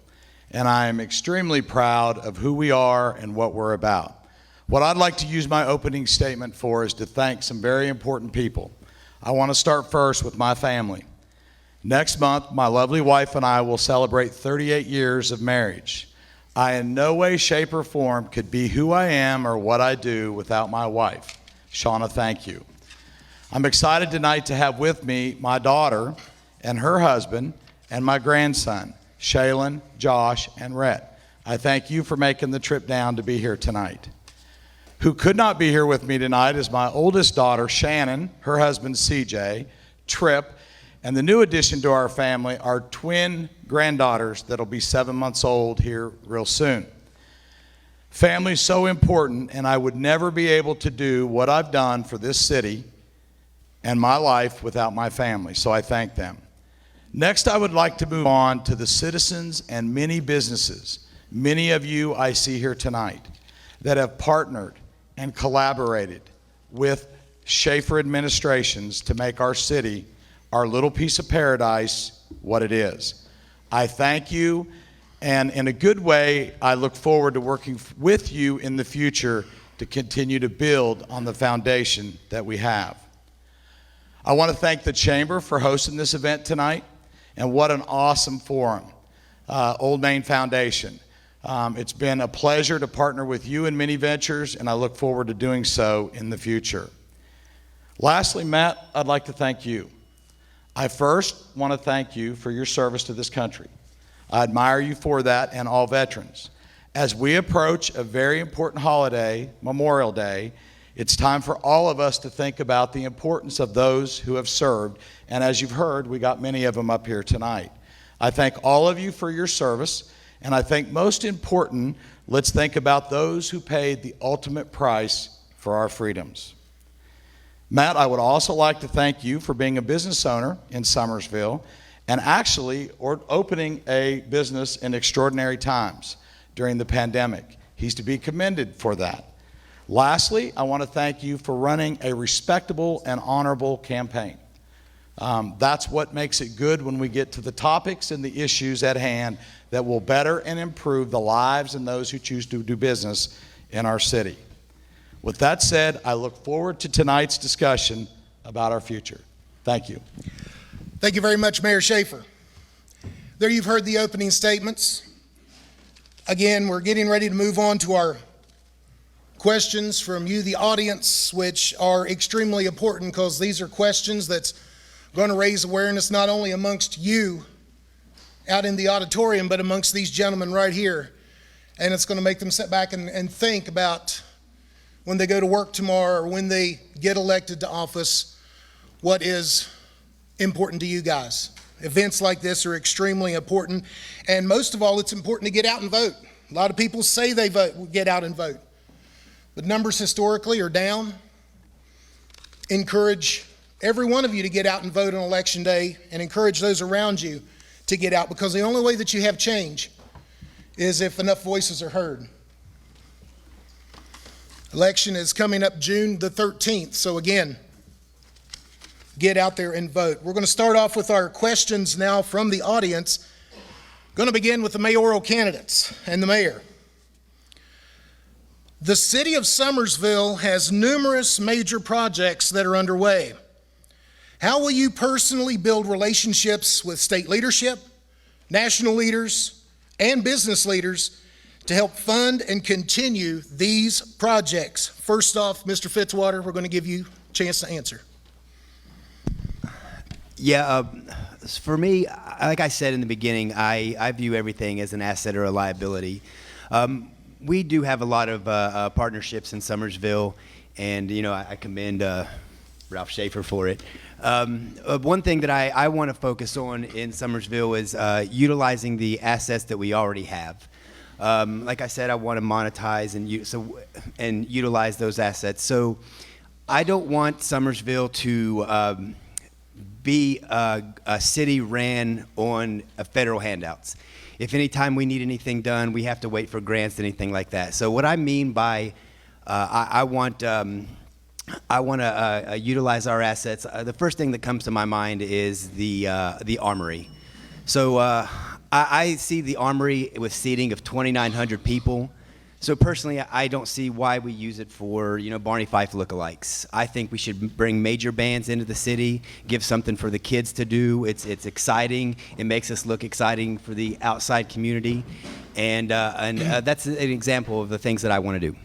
and I am extremely proud of who we are and what we're about. What I'd like to use my opening statement for is to thank some very important people. I want to start first with my family. Next month, my lovely wife and I will celebrate 38 years of marriage. I in no way, shape, or form could be who I am or what I do without my wife. Shauna, thank you. I'm excited tonight to have with me my daughter and her husband and my grandson, Shaylin, Josh, and Rhett. I thank you for making the trip down to be here tonight. Who could not be here with me tonight is my oldest daughter, Shannon, her husband, CJ, Tripp, and the new addition to our family, our twin granddaughters that'll be 7 months old here real soon. Family's so important, and I would never be able to do what I've done for this city and my life without my family, so I thank them. Next, I would like to move on to the citizens and many businesses, many of you I see here tonight, that have partnered and collaborated with Schaefer administrations to make our city, our little piece of paradise, what it is. I thank you, and in a good way, I look forward to working with you in the future to continue to build on the foundation that we have. I want to thank the Chamber for hosting this event tonight, and what an awesome forum, Old Main Foundation. It's been a pleasure to partner with you in many ventures, and I look forward to doing so in the future. Lastly, Matt, I'd like to thank you. I first want to thank you for your service to this country. I admire you for that, and all veterans. As we approach a very important holiday, Memorial Day, it's time for all of us to think about the importance of those who have served, and as you've heard, we got many of them up here tonight. I thank all of you for your service, and I think most important, let's think about those who paid the ultimate price for our freedoms. Matt, I would also like to thank you for being a business owner in Summersville and actually opening a business in extraordinary times during the pandemic. He's to be commended for that. Lastly, I want to thank you for running a respectable and honorable campaign. That's what makes it good when we get to the topics and the issues at hand that will better and improve the lives and those who choose to do business in our city. With that said, I look forward to tonight's discussion about our future. Thank you. Thank you very much, Mayor Schaefer. There you've heard the opening statements. Again, we're getting ready to move on to our questions from you, the audience, which are extremely important because these are questions that's going to raise awareness not only amongst you out in the auditorium, but amongst these gentlemen right here. And it's going to make them sit back and think about when they go to work tomorrow or when they get elected to office, what is important to you guys. Events like this are extremely important, and most of all, it's important to get out and vote. A lot of people say they get out and vote, but numbers historically are down. Encourage every one of you to get out and vote on Election Day, and encourage those around you to get out, because the only way that you have change is if enough voices are heard. Election is coming up June the 13th, so again, get out there and vote. We're going to start off with our questions now from the audience. Going to begin with the mayoral candidates and the mayor. The city of Summersville has numerous major projects that are underway. How will you personally build relationships with state leadership, national leaders, and business leaders to help fund and continue these projects? First off, Mr. Fitzwater, we're going to give you a chance to answer. Yeah, for me, like I said in the beginning, I view everything as an asset or a liability. We do have a lot of partnerships in Summersville, and I commend Ralph Schaefer for it. One thing that I want to focus on in Summersville is utilizing the assets that we already have. Like I said, I want to monetize and utilize those assets. So I don't want Summersville to be a city ran on federal handouts. If any time we need anything done, we have to wait for grants, anything like that. So what I mean by I want to utilize our assets. The first thing that comes to my mind is the Armory. So I see the Armory with seating of 2,900 people. So personally, I don't see why we use it for, Barney Fife lookalikes. I think we should bring major bands into the city, give something for the kids to do. It's exciting. It makes us look exciting for the outside community, and that's an example of the things that I want to do.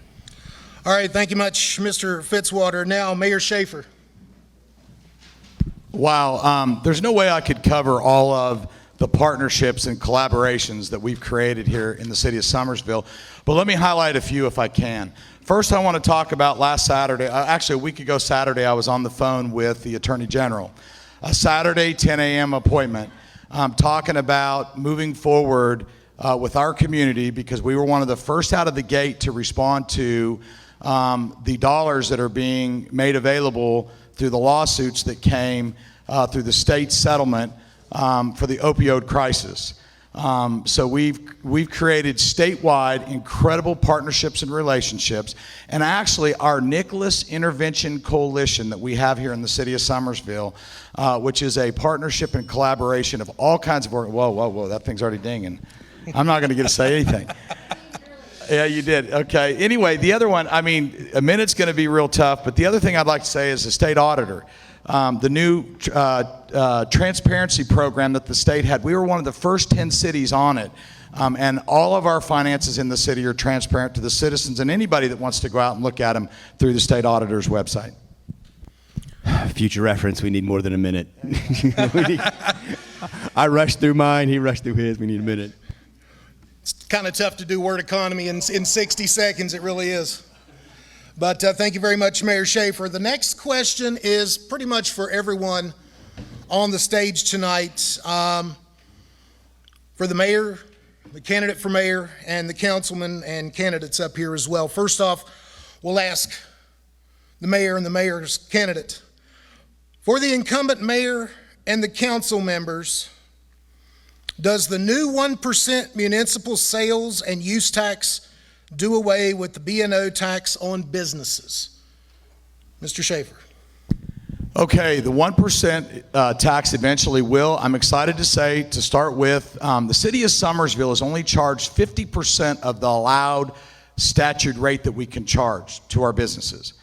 All right, thank you much, Mr. Fitzwater. Now, Mayor Schaefer. Wow, there's no way I could cover all of the partnerships and collaborations that we've created here in the city of Summersville, but let me highlight a few if I can. First, I want to talk about last Saturday. Actually, a week ago Saturday, I was on the phone with the Attorney General. A Saturday 10 a.m. appointment, talking about moving forward with our community, because we were one of the first out of the gate to respond to the dollars that are being made available through the lawsuits that came through the state settlement for the opioid crisis. So we've created statewide incredible partnerships and relationships, and actually our Nicholas Intervention Coalition that we have here in the city of Summersville, which is a partnership and collaboration of all kinds of whoa, that thing's already dinging. I'm not going to get to say anything. Yeah, you did. Okay. Anyway, the other one, a minute's going to be real tough, but the other thing I'd like to say is the state auditor. The new transparency program that the state had, we were one of the first 10 cities on it, and all of our finances in the city are transparent to the citizens and anybody that wants to go out and look at them through the state auditor's website. Future reference, we need more than a minute. I rushed through mine, he rushed through his, we need a minute. It's kind of tough to do word economy in 60 seconds, it really is. But thank you very much, Mayor Schaefer. The next question is pretty much for everyone on the stage tonight. For the mayor, the candidate for mayor, and the councilman and candidates up here as well. First off, we'll ask the mayor and the mayor's candidate. For the incumbent mayor and the council members, does the new 1% municipal sales and use tax do away with the B&O tax on businesses? Mr. Schaefer. Okay, the 1% tax eventually will. I'm excited to say, to start with, the city of Summersville is only charged 50% of the allowed statute rate that we can charge to our businesses.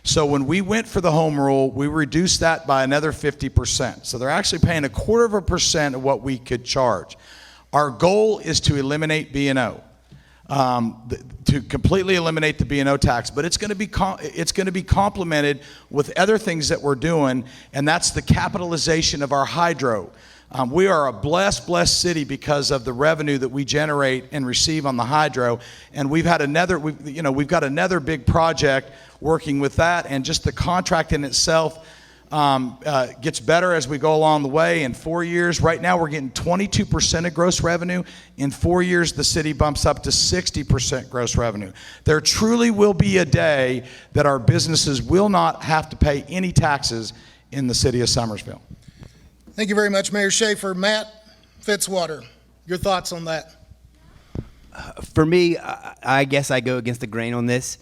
So when we went for the home rule, we reduced that by another 50%. So they're actually paying 0.25% of what we could charge. Our goal is to eliminate B&O. To completely eliminate the B&O tax, but it's going to be complemented with other things that we're doing, and that's the capitalization of our hydro. We are a blessed city because of the revenue that we generate and receive on the hydro, and we've got another big project working with that, and just the contract in itself gets better as we go along the way. In 4 years, right now we're getting 22% of gross revenue. In 4 years, the city bumps up to 60% gross revenue. There truly will be a day that our businesses will not have to pay any taxes in the city of Summersville. Thank you very much, Mayor Schaefer. Matt Fitzwater, your thoughts on that? For me, I guess I go against the grain on this.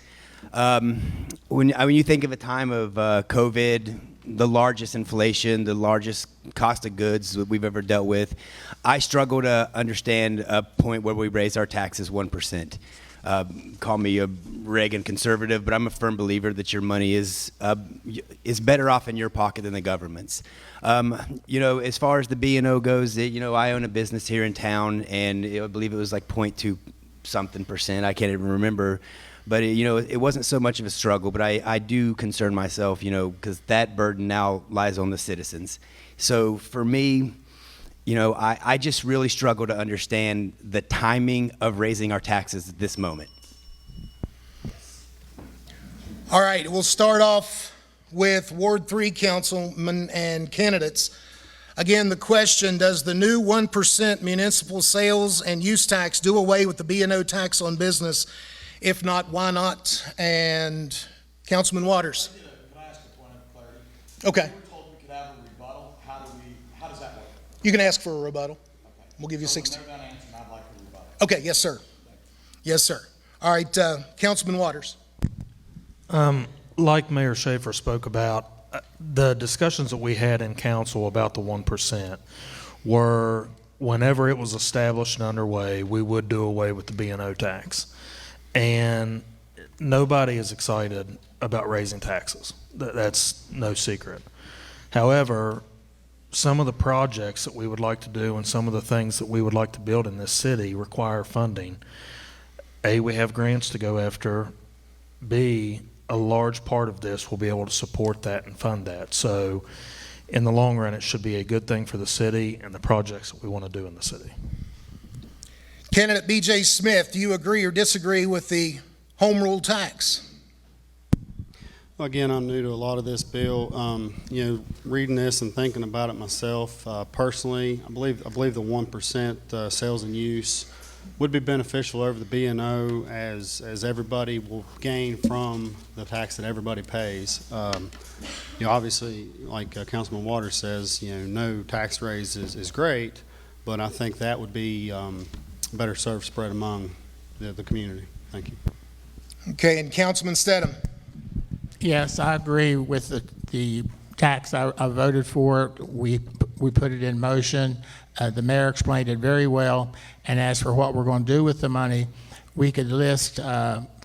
When you think of a time of COVID, the largest inflation, the largest cost of goods that we've ever dealt with, I struggle to understand a point where we raise our taxes 1%. Call me a Reagan conservative, but I'm a firm believer that your money is better off in your pocket than the government's. As far as the B&O goes, I own a business here in town, and I believe it was like 0.2 something percent. I can't even remember. But, it wasn't so much of a struggle, but I do concern myself, because that burden now lies on the citizens. So for me, I just really struggle to understand the timing of raising our taxes at this moment. All right, we'll start off with Ward 3 councilmen and candidates. Again, the question, does the new 1% municipal sales and use tax do away with the B&O tax on business? If not, why not? And Councilman Waters. Can I ask a point of clarity? Okay. We were told we could have a rebuttal. How does that work? You can ask for a rebuttal. Okay. We'll give you So 60. when they're done answering, I'd like a rebuttal. Okay, yes, sir. Yes, sir. All right, Councilman Waters. Like Mayor Schaefer spoke about, the discussions that we had in council about the 1% were whenever it was established and underway, we would do away with the B&O tax. And nobody is excited about raising taxes. That's no secret. However, some of the projects that we would like to do and some of the things that we would like to build in this city require funding. A, we have grants to go after. B, a large part of this will be able to support that and fund that. So in the long run, it should be a good thing for the city and the projects that we want to do in the city. Candidate B.J. Smith, do you agree or disagree with the home rule tax? Well, again, I'm new to a lot of this bill. Reading this and thinking about it myself, personally, I believe the 1% sales and use would be beneficial over the B&O as everybody will gain from the tax that everybody pays. Obviously, like Councilman Waters says, no tax raise is great, but I think that would be better served spread among the community. Thank you. Okay, and Councilman Stedham. Yes, I agree with the tax. I voted for it. We put it in motion. The mayor explained it very well. And as for what we're going to do with the money, we could list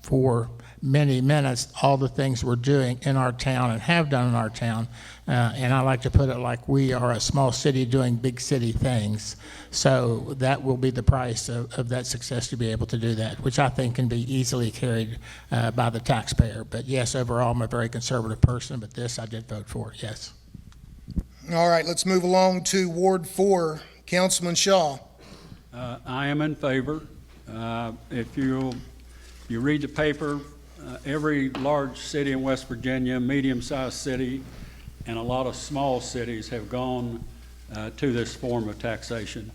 for many minutes all the things we're doing in our town and have done in our town. And I like to put it like we are a small city doing big city things. So that will be the price of that success to be able to do that, which I think can be easily carried by the taxpayer. But yes, overall, I'm a very conservative person, but this I did vote for, yes. All right, let's move along to Ward 4. Councilman Shaw. I am in favor. If you read the paper, every large city in West Virginia, medium-sized city, and a lot of small cities have gone to this form of taxation.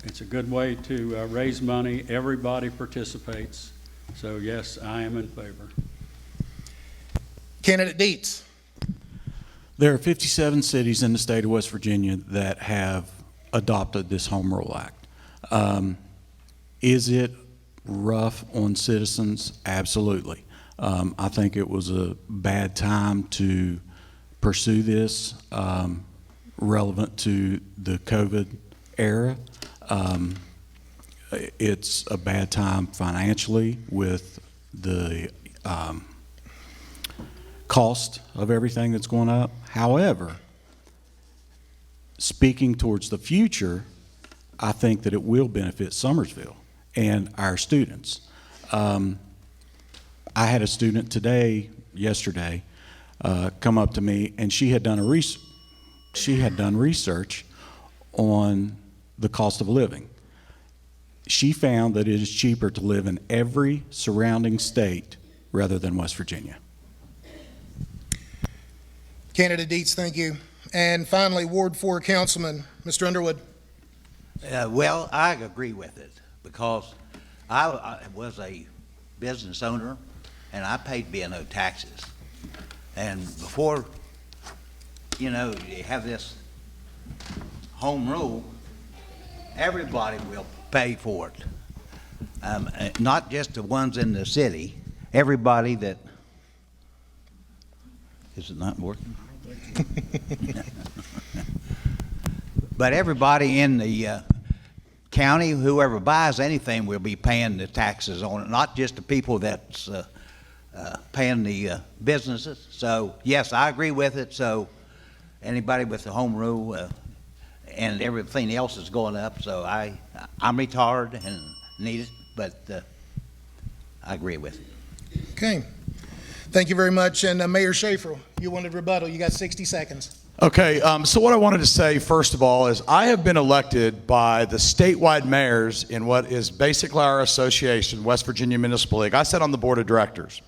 It's a good way to raise money. Everybody participates. So yes, I am in favor. Candidate Dietz. There are 57 cities in the state of West Virginia that have adopted this Home Rule Act. Is it rough on citizens? Absolutely. I think it was a bad time to pursue this relevant to the COVID era. It's a bad time financially with the cost of everything that's going up. However, speaking towards the future, I think that it will benefit Summersville and our students. I had a student yesterday, come up to me, and she had done research on the cost of living. She found that it is cheaper to live in every surrounding state rather than West Virginia. Candidate Dietz, thank you. And finally, Ward 4 Councilman, Mr. Underwood. Well, I agree with it because I was a business owner and I paid B&O taxes. And before, you have this home rule, everybody will pay for it. Not just the ones in the city, everybody that, is it not working? But everybody in the county, whoever buys anything will be paying the taxes on it, not just the people that's paying the businesses. So, yes, I agree with it. So anybody with the home rule and everything else is going up. So I'm retired and need it, but I agree with it. Okay. Thank you very much. And Mayor Schaefer, you wanted rebuttal. You got 60 seconds. Okay, so what I wanted to say, first of all, is I have been elected by the statewide mayors in what is basically our association, West Virginia Municipal League. I sit on the board of directors.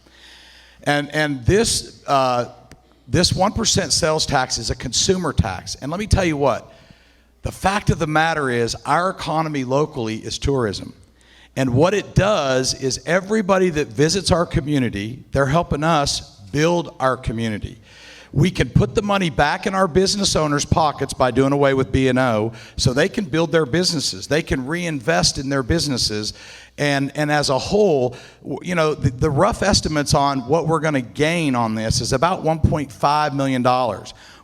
And this 1% sales tax is a consumer tax. And let me tell you what, the fact of the matter is our economy locally is tourism. And what it does is everybody that visits our community, they're helping us build our community. We can put the money back in our business owners' pockets by doing away with B&O so they can build their businesses. They can reinvest in their businesses. And as a whole, the rough estimates on what we're going to gain on this is about $1.5 million.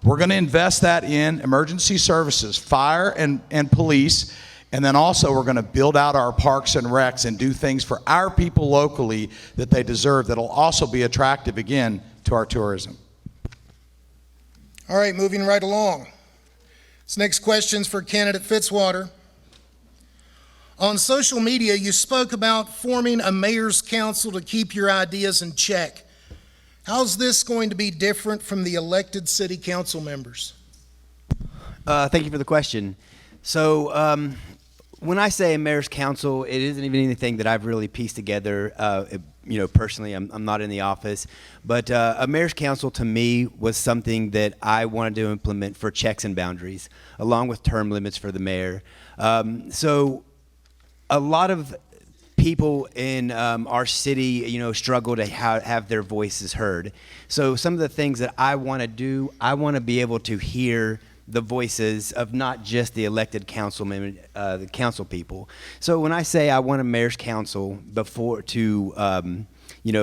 We're going to invest that in emergency services, fire and police. And then also we're going to build out our parks and recs and do things for our people locally that they deserve that'll also be attractive, again, to our tourism. All right, moving right along. This next question's for candidate Fitzwater. On social media, you spoke about forming a mayor's council to keep your ideas in check. How's this going to be different from the elected city council members? Thank you for the question. So when I say a mayor's council, it isn't even anything that I've really pieced together. Personally, I'm not in the office, but a mayor's council to me was something that I wanted to implement for checks and boundaries, along with term limits for the mayor. So a lot of people in our city, struggle to have their voices heard. So some of the things that I want to do, I want to be able to hear the voices of not just the elected councilmen, the council people. So when I say I want a mayor's council before to,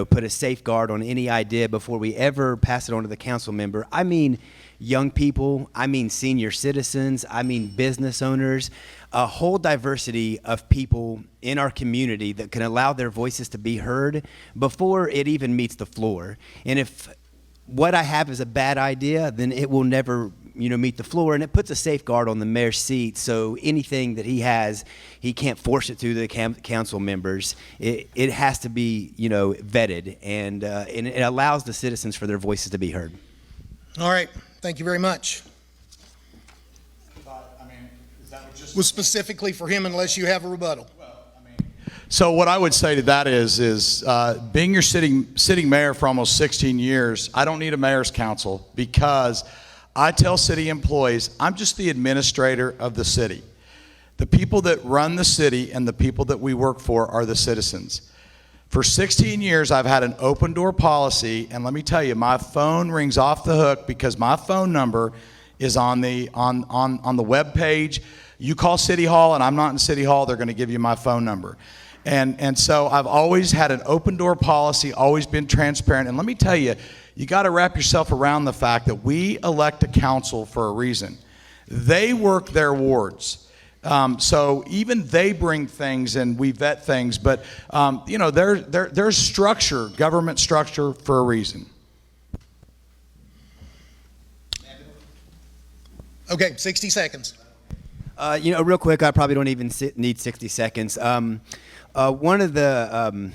put a safeguard on any idea before we ever pass it on to the council member, I mean young people, I mean senior citizens, I mean business owners, a whole diversity of people in our community that can allow their voices to be heard before it even meets the floor. And if what I have is a bad idea, then it will never meet the floor, and it puts a safeguard on the mayor's seat. So anything that he has, he can't force it through the council members. It has to be, vetted, and it allows the citizens for their voices to be heard. All right, thank you very much. Was specifically for him, unless you have a rebuttal. So what I would say to that is being your sitting mayor for almost 16 years, I don't need a mayor's council because I tell city employees, I'm just the administrator of the city. The people that run the city and the people that we work for are the citizens. For 16 years, I've had an open door policy, and let me tell you, my phone rings off the hook because my phone number is on the web page. You call City Hall, and I'm not in City Hall, they're going to give you my phone number. And so I've always had an open door policy, always been transparent. And let me tell you, you got to wrap yourself around the fact that we elect a council for a reason. They work their wards. So even they bring things and we vet things, but there's structure, government structure for a reason. Okay, 60 seconds. Real quick, I probably don't even need 60 seconds. One of the,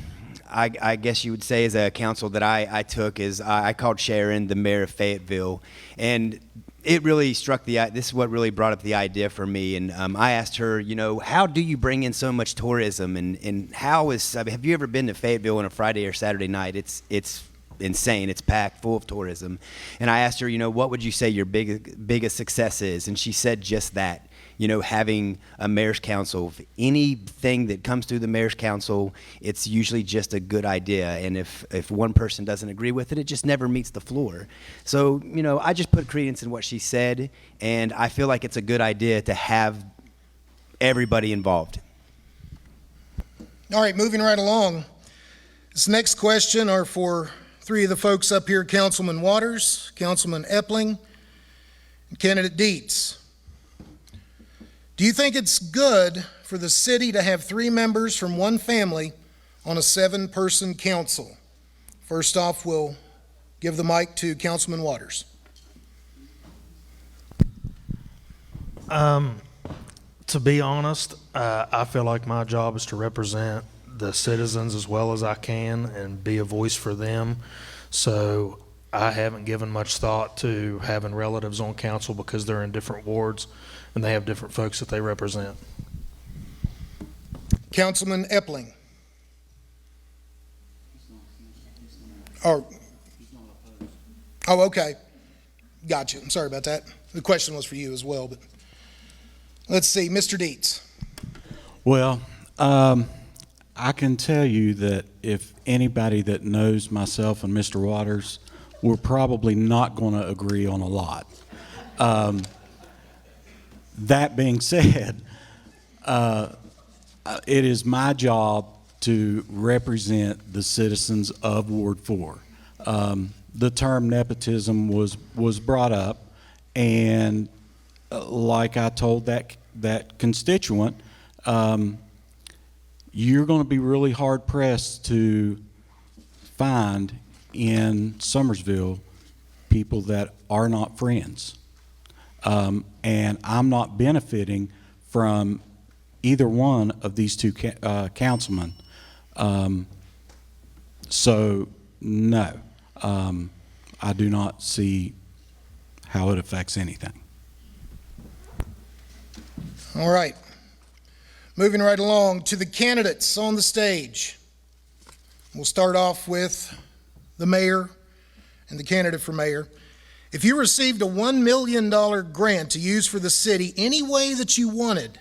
I guess you would say, as a council that I took is I called Sharon the mayor of Fayetteville, and it really struck this is what really brought up the idea for me. And I asked her, how do you bring in so much tourism, and have you ever been to Fayetteville on a Friday or Saturday night? It's insane. It's packed, full of tourism. And I asked her, you know, what would you say your biggest success is? And she said just that. You know, having a mayor's council, anything that comes through the mayor's council, it's usually just a good idea. And if one person doesn't agree with it, it just never meets the floor. So, you know, I just put credence in what she said, and I feel like it's a good idea to have everybody involved. All right, moving right along. This next question are for three of the folks up here, Councilman Waters, Councilman Epling, and Candidate Dietz. Do you think it's good for the city to have 3 members from one family on a 7-person council? First off, we'll give the mic to Councilman Waters. To be honest, I feel like my job is to represent the citizens as well as I can and be a voice for them. So I haven't given much thought to having relatives on council because they're in different wards and they have different folks that they represent. Councilman Epling. Oh, okay. Gotcha. I'm sorry about that. The question was for you as well, but let's see, Mr. Dietz. Well, I can tell you that if anybody that knows myself and Mr. Waters, we're probably not going to agree on a lot. That being said, it is my job to represent the citizens of Ward 4. The term nepotism was brought up, and like I told that constituent, you're going to be really hard pressed to find in Summersville people that are not friends. And I'm not benefiting from either one of these two councilmen. So, no, I do not see how it affects anything. All right. Moving right along to the candidates on the stage. We'll start off with the mayor and the candidate for mayor. If you received a $1 million grant to use for the city any way that you wanted,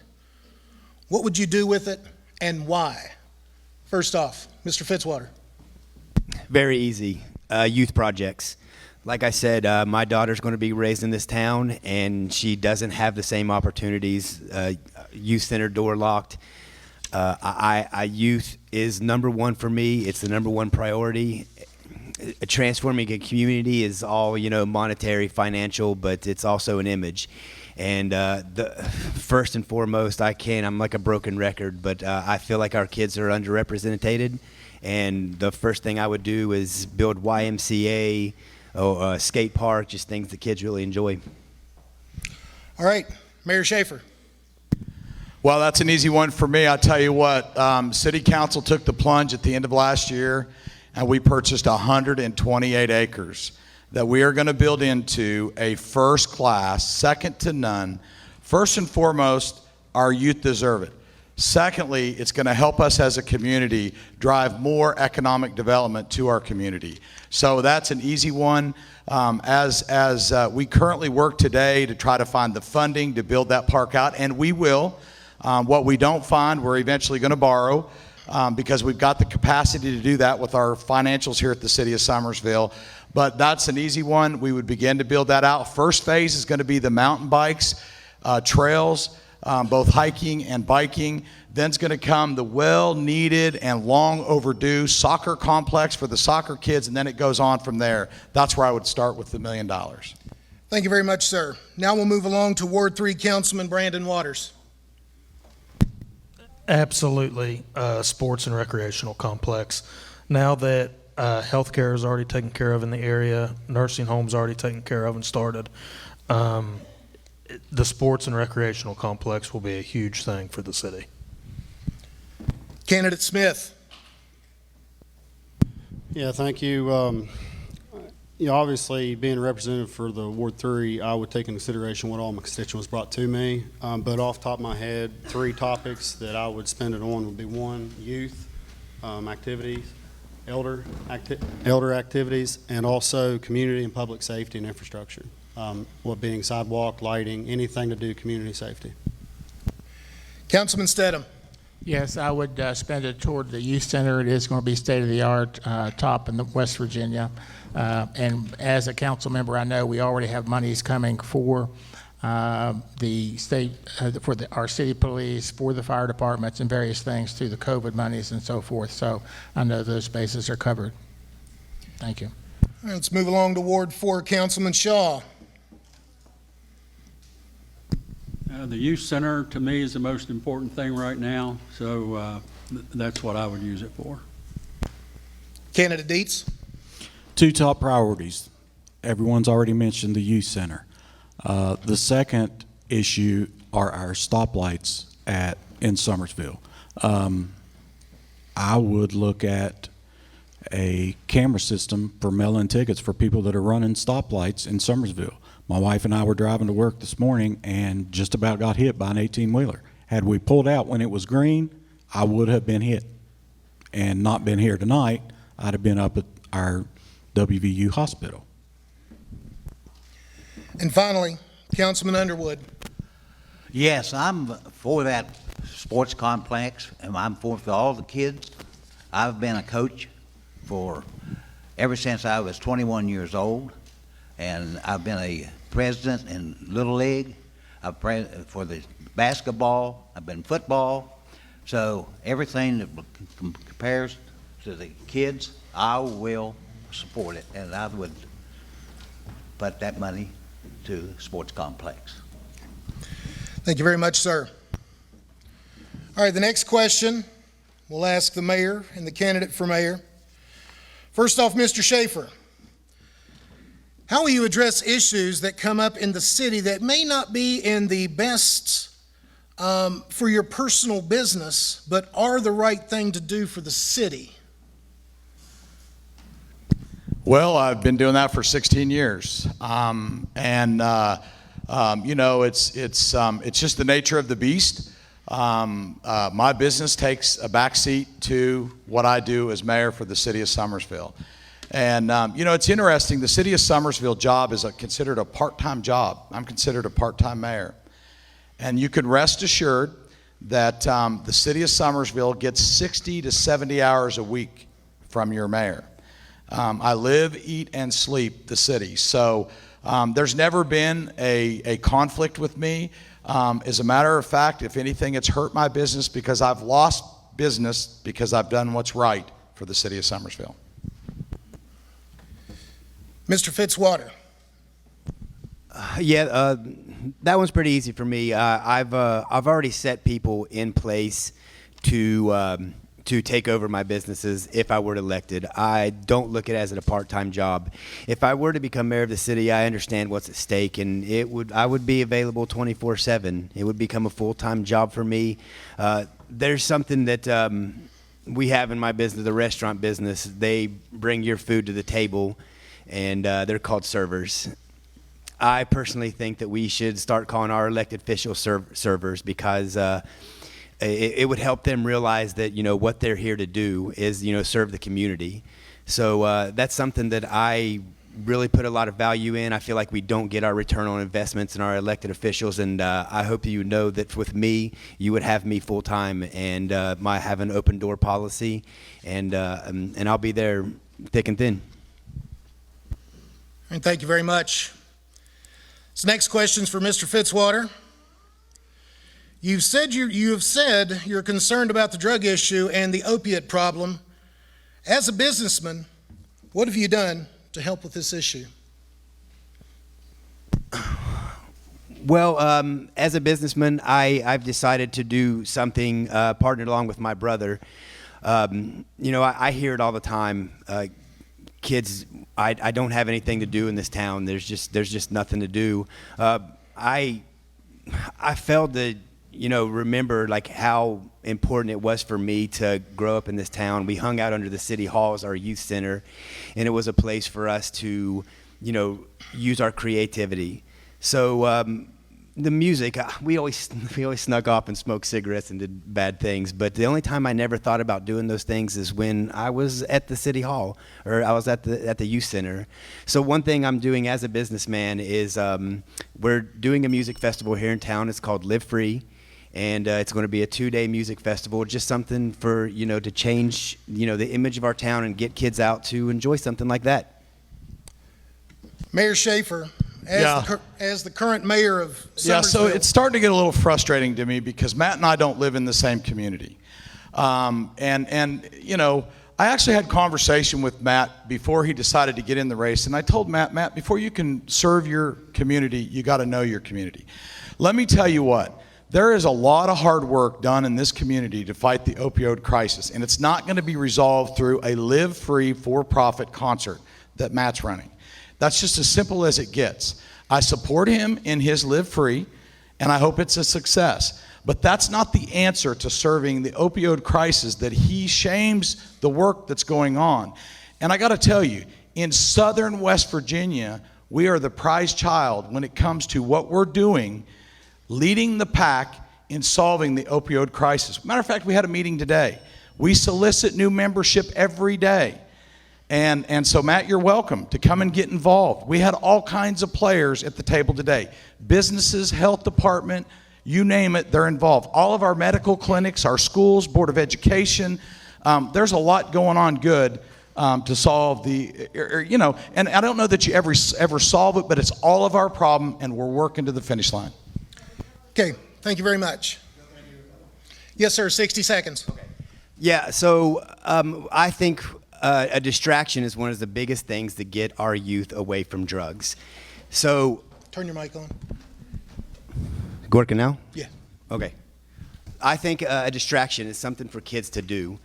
what would you do with it and why? First off, Mr. Fitzwater. Very easy. Youth projects. Like I said, my daughter's going to be raised in this town, and she doesn't have the same opportunities. Youth center door locked. Youth is number one for me. It's the number one priority. Transforming a community is all, you know, monetary, financial, but it's also an image. And first and foremost, I'm like a broken record, but I feel like our kids are underrepresented. And the first thing I would do is build YMCA, skate park, just things the kids really enjoy. All right, Mayor Schaefer. Well, that's an easy one for me. I tell you what, City Council took the plunge at the end of last year, and we purchased 128 acres that we are going to build into a first-class, second to none. First and foremost, our youth deserve it. Secondly, it's going to help us as a community drive more economic development to our community. So that's an easy one. As we currently work today to try to find the funding to build that park out, and we will. What we don't find, we're eventually going to borrow because we've got the capacity to do that with our financials here at the City of Summersville. But that's an easy one. We would begin to build that out. First phase is going to be the mountain bikes, trails, both hiking and biking. Then's going to come the well-needed and long overdue soccer complex for the soccer kids, and then it goes on from there. That's where I would start with the $1 million. Thank you very much, sir. Now we'll move along to Ward 3 Councilman Brandon Waters. Absolutely, sports and recreational complex. Now that healthcare is already taken care of in the area, nursing homes already taken care of and started, the sports and recreational complex will be a huge thing for the city. Candidate Smith. Yeah, thank you. Obviously, being a representative for the Ward 3, I would take into consideration what all my constituents brought to me. But off the top of my head, 3 topics that I would spend it on would be 1, youth activities, elder activities, and also community and public safety and infrastructure. What being sidewalk, lighting, anything to do community safety. Councilman Stedham. Yes, I would spend it toward the youth center. It is going to be state-of-the-art, top in West Virginia. And as a council member, I know we already have monies coming for the state, for our city police, for the fire departments, and various things through the COVID monies and so forth. So I know those bases are covered. Thank you. All right, let's move along to Ward 4, Councilman Shaw. The youth center, to me, is the most important thing right now, so that's what I would use it for. Candidate Dietz. Two top priorities. Everyone's already mentioned the youth center. The second issue are our stoplights in Summersville. I would look at a camera system for mail-in tickets for people that are running stoplights in Summersville. My wife and I were driving to work this morning and just about got hit by an 18-wheeler. Had we pulled out when it was green, I would have been hit and not been here tonight. I'd have been up at our WVU hospital. And finally, Councilman Underwood. Yes, I'm for that sports complex, and I'm for all the kids. I've been a coach ever since I was 21 years old, and I've been a president in Little League. For the basketball, I've been football. So everything that compares to the kids, I will support it, and I would put that money to the sports complex. Thank you very much, sir. All right, the next question we'll ask the mayor and the candidate for mayor. First off, Mr. Schaefer, how will you address issues that come up in the city that may not be in the best for your personal business, but are the right thing to do for the city? Well, I've been doing that for 16 years, you know, it's just the nature of the beast. My business takes a backseat to what I do as mayor for the city of Summersville. And, you know, it's interesting. The city of Summersville job is considered a part-time job. I'm considered a part-time mayor. And you can rest assured that the city of Summersville gets 60 to 70 hours a week from your mayor. I live, eat, and sleep the city. So there's never been a conflict with me. As a matter of fact, if anything, it's hurt my business because I've lost business because I've done what's right for the city of Summersville. Mr. Fitzwater. That one's pretty easy for me. I've already set people in place to take over my businesses if I were elected. I don't look at it as a part-time job. If I were to become mayor of the city, I understand what's at stake, and I would be available 24/7. It would become a full-time job for me. There's something that we have in my business, the restaurant business. They bring your food to the table, and they're called servers. I personally think that we should start calling our elected officials servers because it would help them realize that, you know, what they're here to do is, you know, serve the community. So that's something that I really put a lot of value in. I feel like we don't get our return on investments in our elected officials, and I hope you know that with me, you would have me full time, and I have an open door policy, and I'll be there thick and thin. And thank you very much. This next question is for Mr. Fitzwater. You have said you're concerned about the drug issue and the opiate problem. As a businessman, what have you done to help with this issue? Well, as a businessman, I've decided to do something, partnered along with my brother. You know, I hear it all the time. Kids, I don't have anything to do in this town. There's just nothing to do. I failed to, you know, remember like how important it was for me to grow up in this town. We hung out under the city hall as our youth center, and it was a place for us to, you know, use our creativity. So the music, we always snuck off and smoked cigarettes and did bad things. But the only time I never thought about doing those things is when I was at the city hall or I was at the youth center. So one thing I'm doing as a businessman is we're doing a music festival here in town. It's called Live Free. And it's going to be a 2-day music festival, just something for, to change, the image of our town and get kids out to enjoy something like that. Mayor Schaefer, as the current mayor of Summersville. Yeah, so it's starting to get a little frustrating to me because Matt and I don't live in the same community. I actually had conversation with Matt before he decided to get in the race, and I told Matt, before you can serve your community, you got to know your community. Let me tell you what. There is a lot of hard work done in this community to fight the opioid crisis, and it's not going to be resolved through a Live Free for-profit concert that Matt's running. That's just as simple as it gets. I support him in his Live Free, and I hope it's a success. But that's not the answer to serving the opioid crisis that he shames the work that's going on. And I got to tell you, in southern West Virginia, we are the prize child when it comes to what we're doing leading the pack in solving the opioid crisis. Matter of fact, we had a meeting today. We solicit new membership every day. And so, Matt, you're welcome to come and get involved. We had all kinds of players at the table today. Businesses, health department, you name it, they're involved. All of our medical clinics, our schools, Board of Education, there's a lot going on good to solve and I don't know that you ever solve it, but it's all of our problem, and we're working to the finish line. Okay, thank you very much. Yes, sir, 60 seconds. Yeah, so I think a distraction is one of the biggest things that get our youth away from drugs. So... Turn your mic on. Working now? Yeah. Okay. I think a distraction is something for kids to do.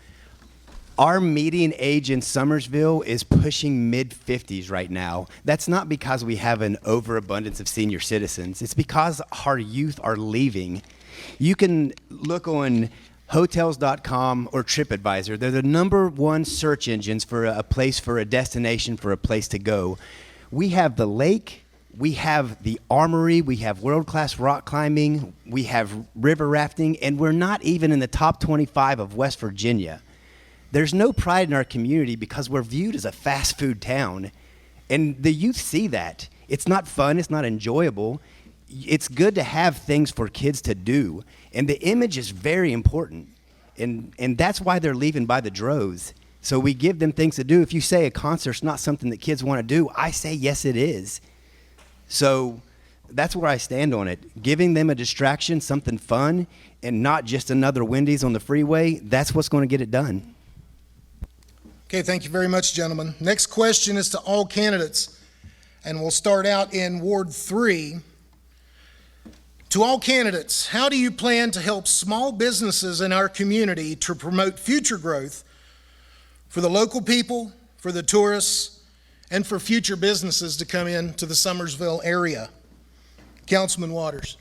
Our median age in Summersville is pushing mid-50s right now. That's not because we have an overabundance of senior citizens. It's because our youth are leaving. You can look on Hotels.com or TripAdvisor. They're the #1 search engines for a place, for a destination, for a place to go. We have the lake, we have the armory, we have world-class rock climbing, we have river rafting, and we're not even in the top 25 of West Virginia. There's no pride in our community because we're viewed as a fast food town, and the youth see that. It's not fun, it's not enjoyable. It's good to have things for kids to do, and the image is very important, and that's why they're leaving by the droves. So we give them things to do. If you say a concert's not something that kids want to do, I say yes, it is. So that's where I stand on it. Giving them a distraction, something fun, and not just another Wendy's on the freeway, that's what's going to get it done. Okay, thank you very much, gentlemen. Next question is to all candidates, and we'll start out in Ward 3. To all candidates, how do you plan to help small businesses in our community to promote future growth for the local people, for the tourists, and for future businesses to come into the Summersville area? Councilman Waters.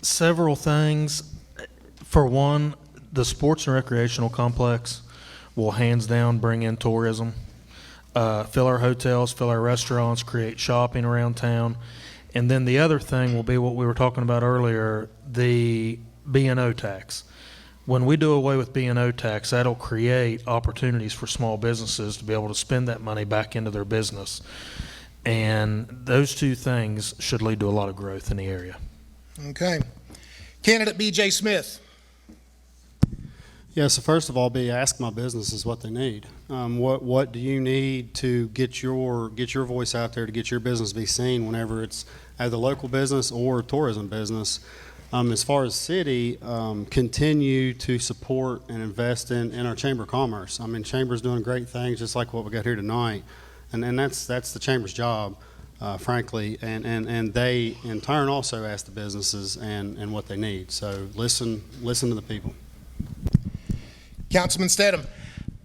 Several things. For one, the sports and recreational complex will hands down bring in tourism, fill our hotels, fill our restaurants, create shopping around town. And then the other thing will be what we were talking about earlier, the B&O tax. When we do away with B&O tax, that'll create opportunities for small businesses to be able to spend that money back into their business. And those two things should lead to a lot of growth in the area. Okay. Candidate B.J. Smith. Yeah, so first of all, ask my businesses what they need. What do you need to get your voice out there, to get your business to be seen whenever it's either local business or tourism business? As far as city, continue to support and invest in our Chamber of Commerce. I mean, Chamber's doing great things, just like what we got here tonight, and that's the Chamber's job, frankly. And they in turn also ask the businesses and what they need. So listen to the people. Councilman Stedham.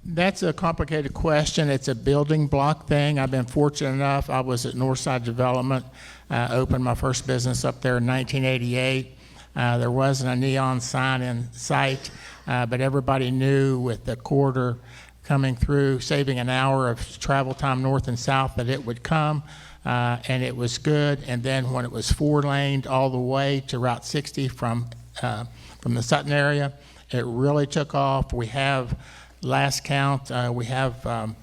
That's a complicated question. It's a building block thing. I've been fortunate enough. I was at Northside Development, opened my first business up there in 1988. There wasn't a neon sign in sight, but everybody knew with the quarter coming through, saving an hour of travel time north and south, that it would come. And it was good. And then when it was 4-laned all the way to Route 60 from the Sutton area, it really took off. We have, last count, we have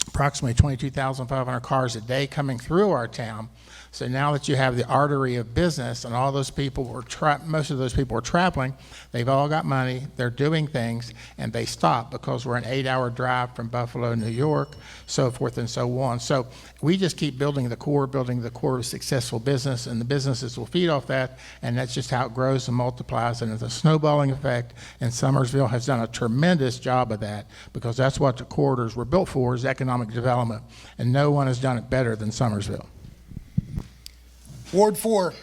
approximately 22,500 cars a day coming through our town. So now that you have the artery of business, and all those people were most of those people were traveling, they've all got money, they're doing things, and they stop because we're an 8-hour drive from Buffalo, New York, so forth and so on. So we just keep building the core of successful business, and the businesses will feed off that, and that's just how it grows and multiplies, and it's a snowballing effect, and Summersville has done a tremendous job of that, because that's what the corridors were built for, is economic development, and no one has done it better than Summersville. Ward 4,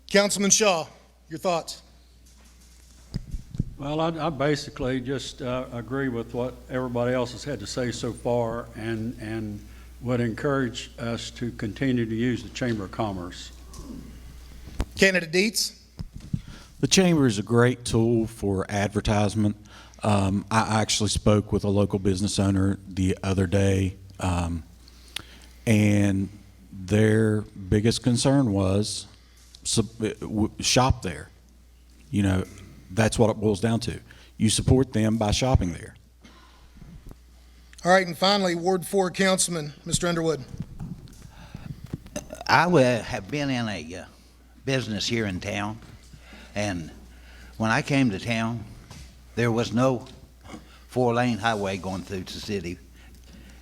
Councilman Shaw, your thoughts? Well, I basically just agree with what everybody else has had to say so far, and would encourage us to continue to use the Chamber of Commerce. Candidate Dietz? The Chamber is a great tool for advertisement. I actually spoke with a local business owner the other day, and their biggest concern was shop there. You know, that's what it boils down to. You support them by shopping there. All right, and finally, Ward 4 Councilman, Mr. Underwood. I have been in a business here in town, and when I came to town, there was no 4-lane highway going through the city.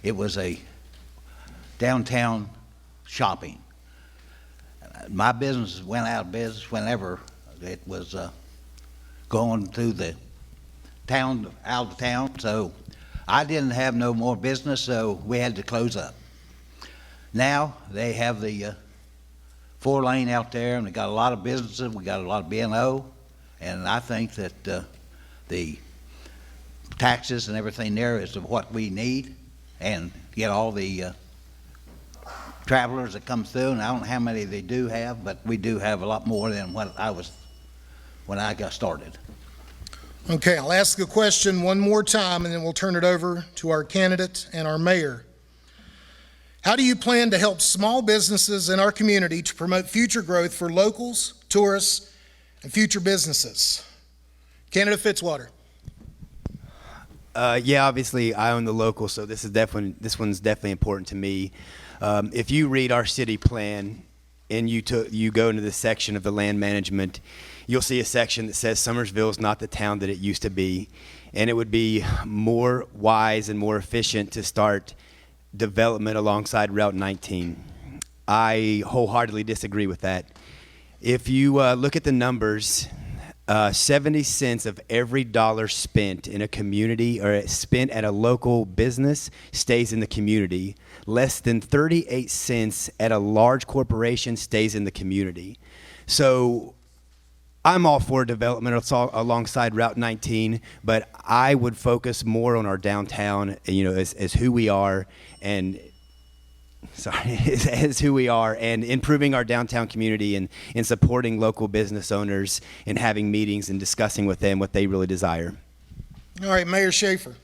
It was a downtown shopping. My business went out of business whenever it was going through the town, out of town, so I didn't have no more business, so we had to close up. Now they have the 4-lane out there, and they got a lot of businesses. We got a lot of B&O, and I think that the taxes and everything there is what we need, and get all the travelers that come through, and I don't know how many they do have, but we do have a lot more than what I was when I got started. Okay, I'll ask the question one more time, and then we'll turn it over to our candidate and our mayor. How do you plan to help small businesses in our community to promote future growth for locals, tourists, and future businesses? Candidate Fitzwater. Yeah, obviously I own the local, so this one's definitely important to me. If you read our city plan and you go into the section of the land management, you'll see a section that says Summersville is not the town that it used to be, and it would be more wise and more efficient to start development alongside Route 19. I wholeheartedly disagree with that. If you look at the numbers, 70 cents of every dollar spent in a community or spent at a local business stays in the community. Less than 38 cents at a large corporation stays in the community. So I'm all for development alongside Route 19, but I would focus more on our downtown, as who we are, and as who we are, and improving our downtown community, and supporting local business owners, and having meetings and discussing with them what they really desire. All right, Mayor Schaefer.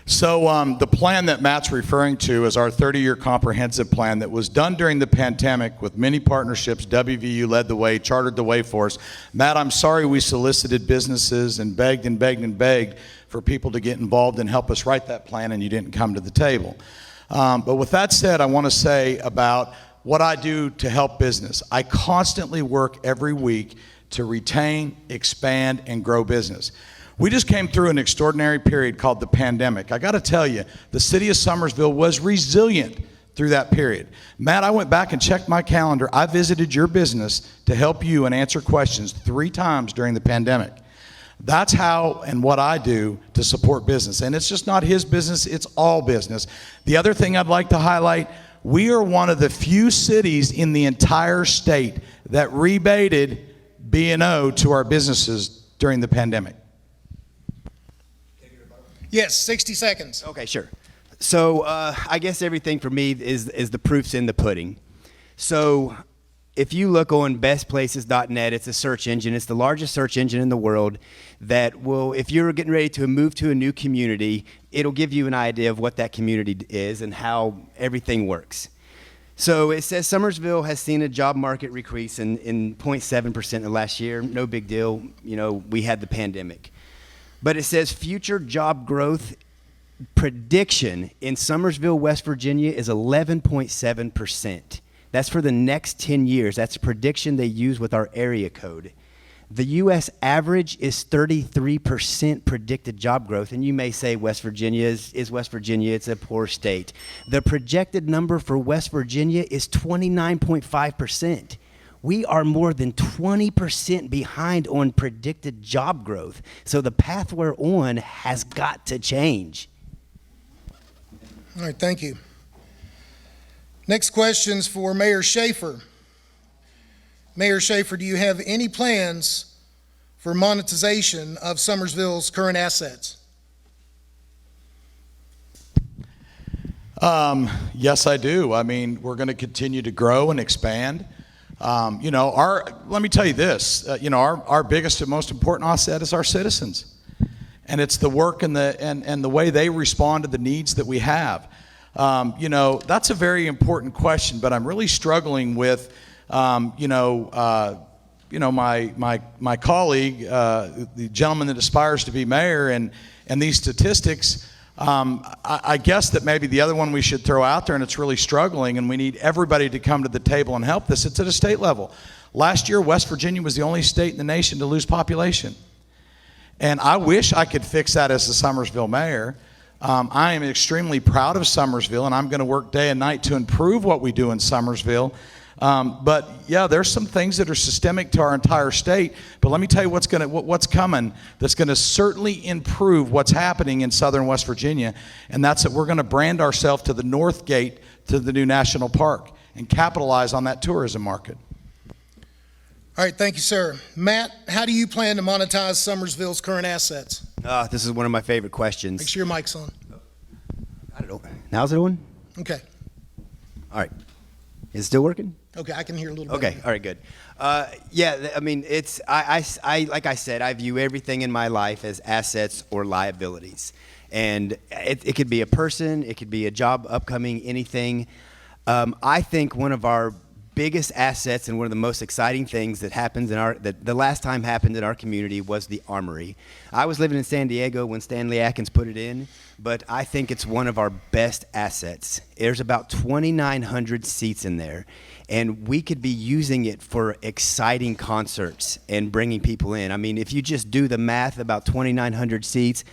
So the plan that Matt's referring to is our 30-year comprehensive plan that was done during the pandemic with many partnerships. WVU led the way, chartered the way for us. Matt, I'm sorry we solicited businesses and begged and begged and begged for people to get involved and help us write that plan, and you didn't come to the table. But with that said, I want to say about what I do to help business. I constantly work every week to retain, expand, and grow business. We just came through an extraordinary period called the pandemic. I got to tell you, the city of Summersville was resilient through that period. Matt, I went back and checked my calendar. I visited your business to help you and answer questions 3 times during the pandemic. That's how and what I do to support business. And it's just not his business, it's all business. The other thing I'd like to highlight, we are one of the few cities in the entire state that rebated B&O to our businesses during the pandemic. Yes, 60 seconds. Okay, sure. So I guess everything for me is the proof's in the pudding. So if you look on bestplaces.net, it's a search engine. It's the largest search engine in the world that will, if you're getting ready to move to a new community, it'll give you an idea of what that community is and how everything works. So it says Summersville has seen a job market decrease in 0.7% in the last year. No big deal. You know, we had the pandemic. But it says future job growth prediction in Summersville, West Virginia is 11.7%. That's for the next 10 years. That's a prediction they use with our area code. The U.S. average is 33% predicted job growth. And you may say West Virginia is West Virginia. It's a poor state. The projected number for West Virginia is 29.5%. We are more than 20% behind on predicted job growth. So the path we're on has got to change. All right, thank you. Next question's for Mayor Schaefer. Mayor Schaefer, do you have any plans for monetization of Summersville's current assets? Yes, I do. I mean, we're going to continue to grow and expand. You know, let me tell you this, you know, our biggest and most important asset is our citizens. And it's the work and the way they respond to the needs that we have. You know, that's a very important question, but I'm really struggling with, my colleague, the gentleman that aspires to be mayor, and these statistics. I guess that maybe the other one we should throw out there, and it's really struggling, and we need everybody to come to the table and help this. It's at a state level. Last year, West Virginia was the only state in the nation to lose population. And I wish I could fix that as the Summersville mayor. I am extremely proud of Summersville, and I'm going to work day and night to improve what we do in Summersville. But yeah, there's some things that are systemic to our entire state. But let me tell you what's coming that's going to certainly improve what's happening in southern West Virginia, and that's that we're going to brand ourselves to the North Gate to the new national park and capitalize on that tourism market. All right, thank you, sir. Matt, how do you plan to monetize Summersville's current assets? This is one of my favorite questions. Make sure your mic's on. I don't know. Now's it on? Okay. All right. Is it still working? Okay, I can hear a little bit. Okay, all right, good. Yeah, I mean, it's I like I said, I view everything in my life as assets or liabilities, and it could be a person, it could be a job, upcoming, anything. I think one of our biggest assets and one of the most exciting things that happens that the last time happened in our community was the Armory. I was living in San Diego when Stanley Atkins put it in, but I think it's one of our best assets. There's about 2,900 seats in there, and we could be using it for exciting concerts and bringing people in. I mean, if you just do the math, about 2,900 seats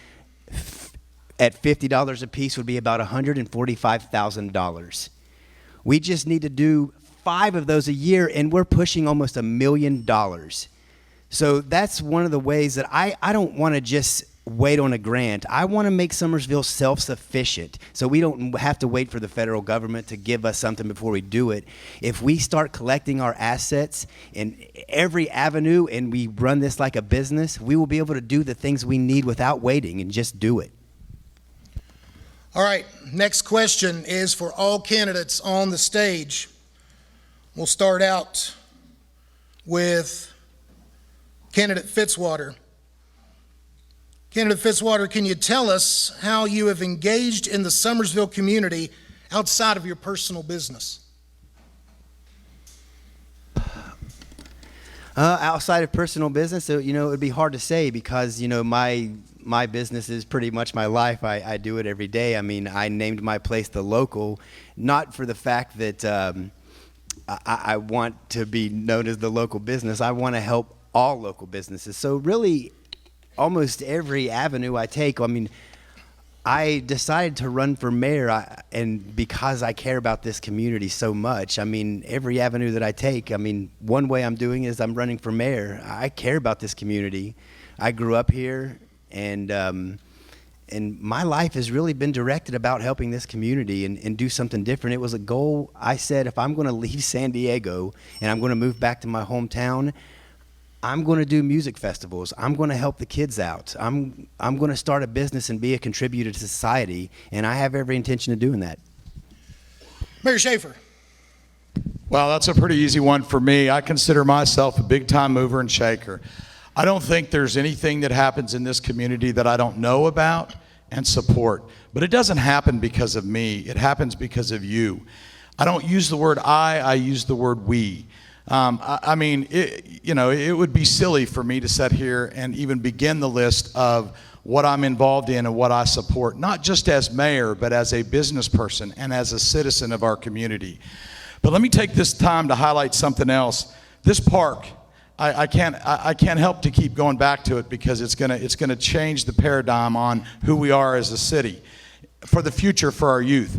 at $50 a piece would be about $145,000. We just need to do 5 of those a year, and we're pushing almost $1 million. So that's one of the ways that I don't want to just wait on a grant. I want to make Summersville self-sufficient, so we don't have to wait for the federal government to give us something before we do it. If we start collecting our assets in every avenue and we run this like a business, we will be able to do the things we need without waiting and just do it. All right, next question is for all candidates on the stage. We'll start out with candidate Fitzwater. Candidate Fitzwater, can you tell us how you have engaged in the Summersville community outside of your personal business? Outside of personal business, you know, it would be hard to say because, you know, my business is pretty much my life. I do it every day. I mean, I named my place The Local, not for the fact that I want to be known as the local business. I want to help all local businesses. So really, almost every avenue I take, I mean, I decided to run for mayor, and because I care about this community so much, I mean, every avenue that I take, I mean, one way I'm doing is I'm running for mayor. I care about this community. I grew up here, and my life has really been directed about helping this community and do something different. It was a goal. I said, if I'm going to leave San Diego and I'm going to move back to my hometown, I'm going to do music festivals. I'm going to help the kids out. I'm going to start a business and be a contributor to society, and I have every intention of doing that. Mayor Schaefer. Well, that's a pretty easy one for me. I consider myself a big-time mover and shaker. I don't think there's anything that happens in this community that I don't know about and support. But it doesn't happen because of me. It happens because of you. I don't use the word I use the word we. I mean, it would be silly for me to sit here and even begin the list of what I'm involved in and what I support, not just as mayor, but as a business person and as a citizen of our community. But let me take this time to highlight something else. This park, I can't help to keep going back to it because it's gonna change the paradigm on who we are as a city for the future for our youth.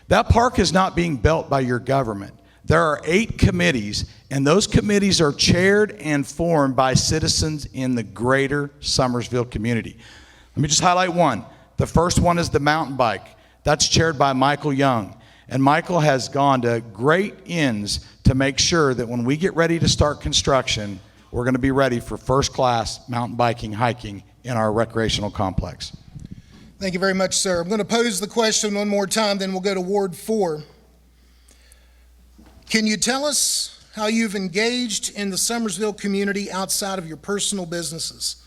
That park is not being built by your government. There are 8 committees, and those committees are chaired and formed by citizens in the greater Summersville community. Let me just highlight one. The first one is the mountain bike. That's chaired by Michael Young. And Michael has gone to great ends to make sure that when we get ready to start construction, we're going to be ready for first-class mountain biking, hiking in our recreational complex. Thank you very much, sir. I'm going to pose the question one more time, then we'll go to Ward 4. Can you tell us how you've engaged in the Summersville community outside of your personal businesses?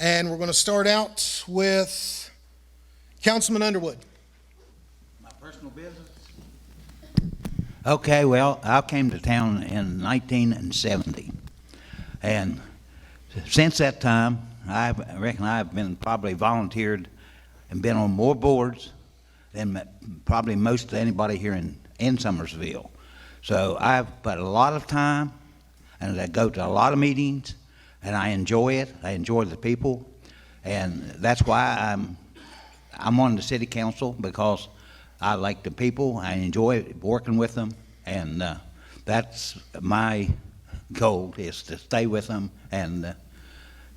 And we're going to start out with Councilman Underwood. My personal business? Okay, well, I came to town in 1970. And since that time, I reckon I've been probably volunteered and been on more boards than probably most anybody here in Summersville. So I've put a lot of time, and I go to a lot of meetings, and I enjoy it. I enjoy the people, and that's why I'm on the city council, because I like the people. I enjoy working with them, and that's my goal, is to stay with them and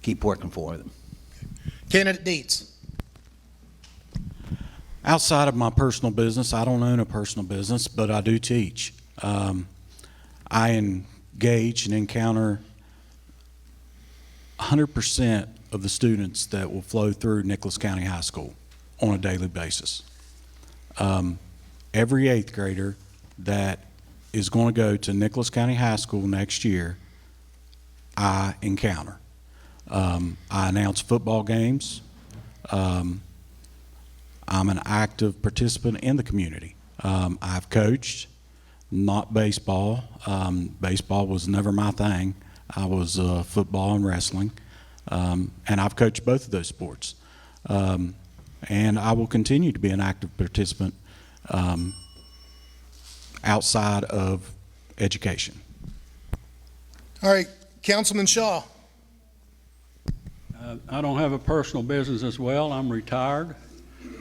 keep working for them. Candidate Dietz. Outside of my personal business, I don't own a personal business, but I do teach. I engage and encounter 100% of the students that will flow through Nicholas County High School on a daily basis. Every 8th grader that is going to go to Nicholas County High School next year, I encounter. I announce football games. I'm an active participant in the community. I've coached, not baseball. Baseball was never my thing. I was football and wrestling, and I've coached both of those sports. And I will continue to be an active participant outside of education. All right, Councilman Shaw. I don't have a personal business as well. I'm retired.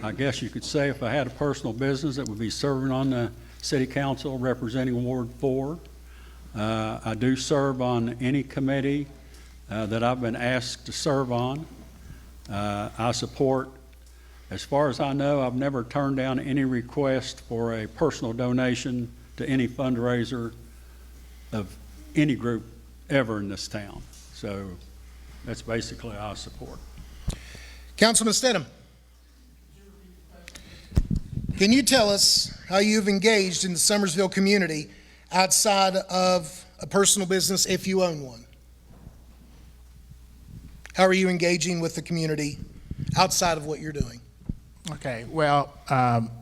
I guess you could say if I had a personal business, it would be serving on the City Council representing Ward 4. I do serve on any committee that I've been asked to serve on. I support, as far as I know, I've never turned down any request for a personal donation to any fundraiser of any group ever in this town. So that's basically how I support. Councilman Stidham. Can you tell us how you've engaged in the Summersville community outside of a personal business if you own one? How are you engaging with the community outside of what you're doing? Okay, well,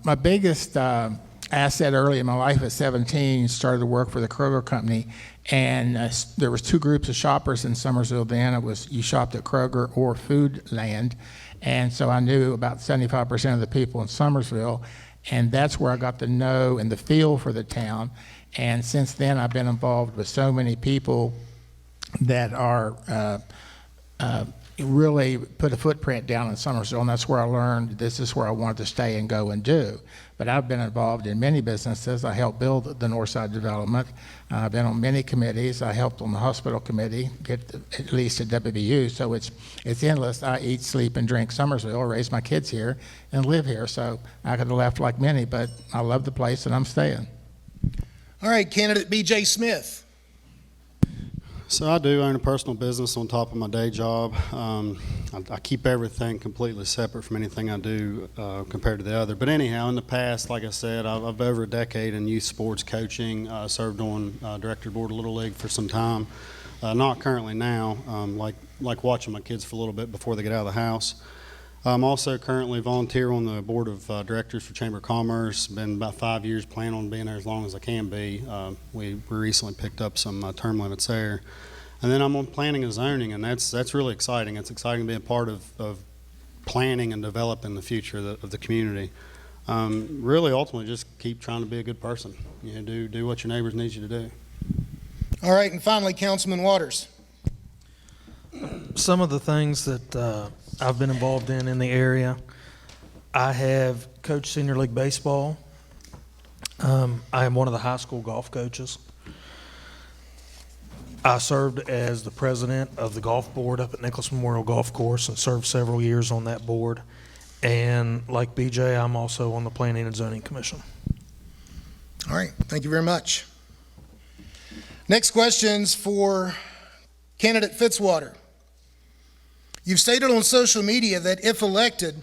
my biggest asset early in my life at 17, started to work for the Kroger Company, and there was 2 groups of shoppers in Summersville then. It was you shopped at Kroger or Foodland, and so I knew about 75% of the people in Summersville, and that's where I got to know and the feel for the town. And since then, I've been involved with so many people that are really put a footprint down in Summersville, and that's where I learned this is where I wanted to stay and go and do. But I've been involved in many businesses. I helped build the Northside Development. I've been on many committees. I helped on the hospital committee, get at least at WVU, so it's endless. I eat, sleep, and drink Summersville, raise my kids here, and live here. So I could have left like many, but I love the place and I'm staying. All right, candidate B.J. Smith. So I do own a personal business on top of my day job. I keep everything completely separate from anything I do compared to the other. But anyhow, in the past, like I said, I've over a decade in youth sports coaching. Served on director board of Little League for some time. Not currently now, like watching my kids for a little bit before they get out of the house. I'm also currently volunteer on the board of directors for Chamber of Commerce. Been about 5 years, plan on being there as long as I can be. We recently picked up some term limits there. And then I'm on planning and zoning, and that's really exciting. It's exciting to be a part of planning and developing the future of the community. Really, ultimately, just keep trying to be a good person. You know, do what your neighbors need you to do. All right, and finally, Councilman Waters. Some of the things that I've been involved in the area, I have coached senior league baseball. I am one of the high school golf coaches. I served as the president of the golf board up at Nicholas Memorial Golf Course and served several years on that board. And like BJ, I'm also on the Planning and Zoning Commission. All right, thank you very much. Next question's for candidate Fitzwater. You've stated on social media that if elected,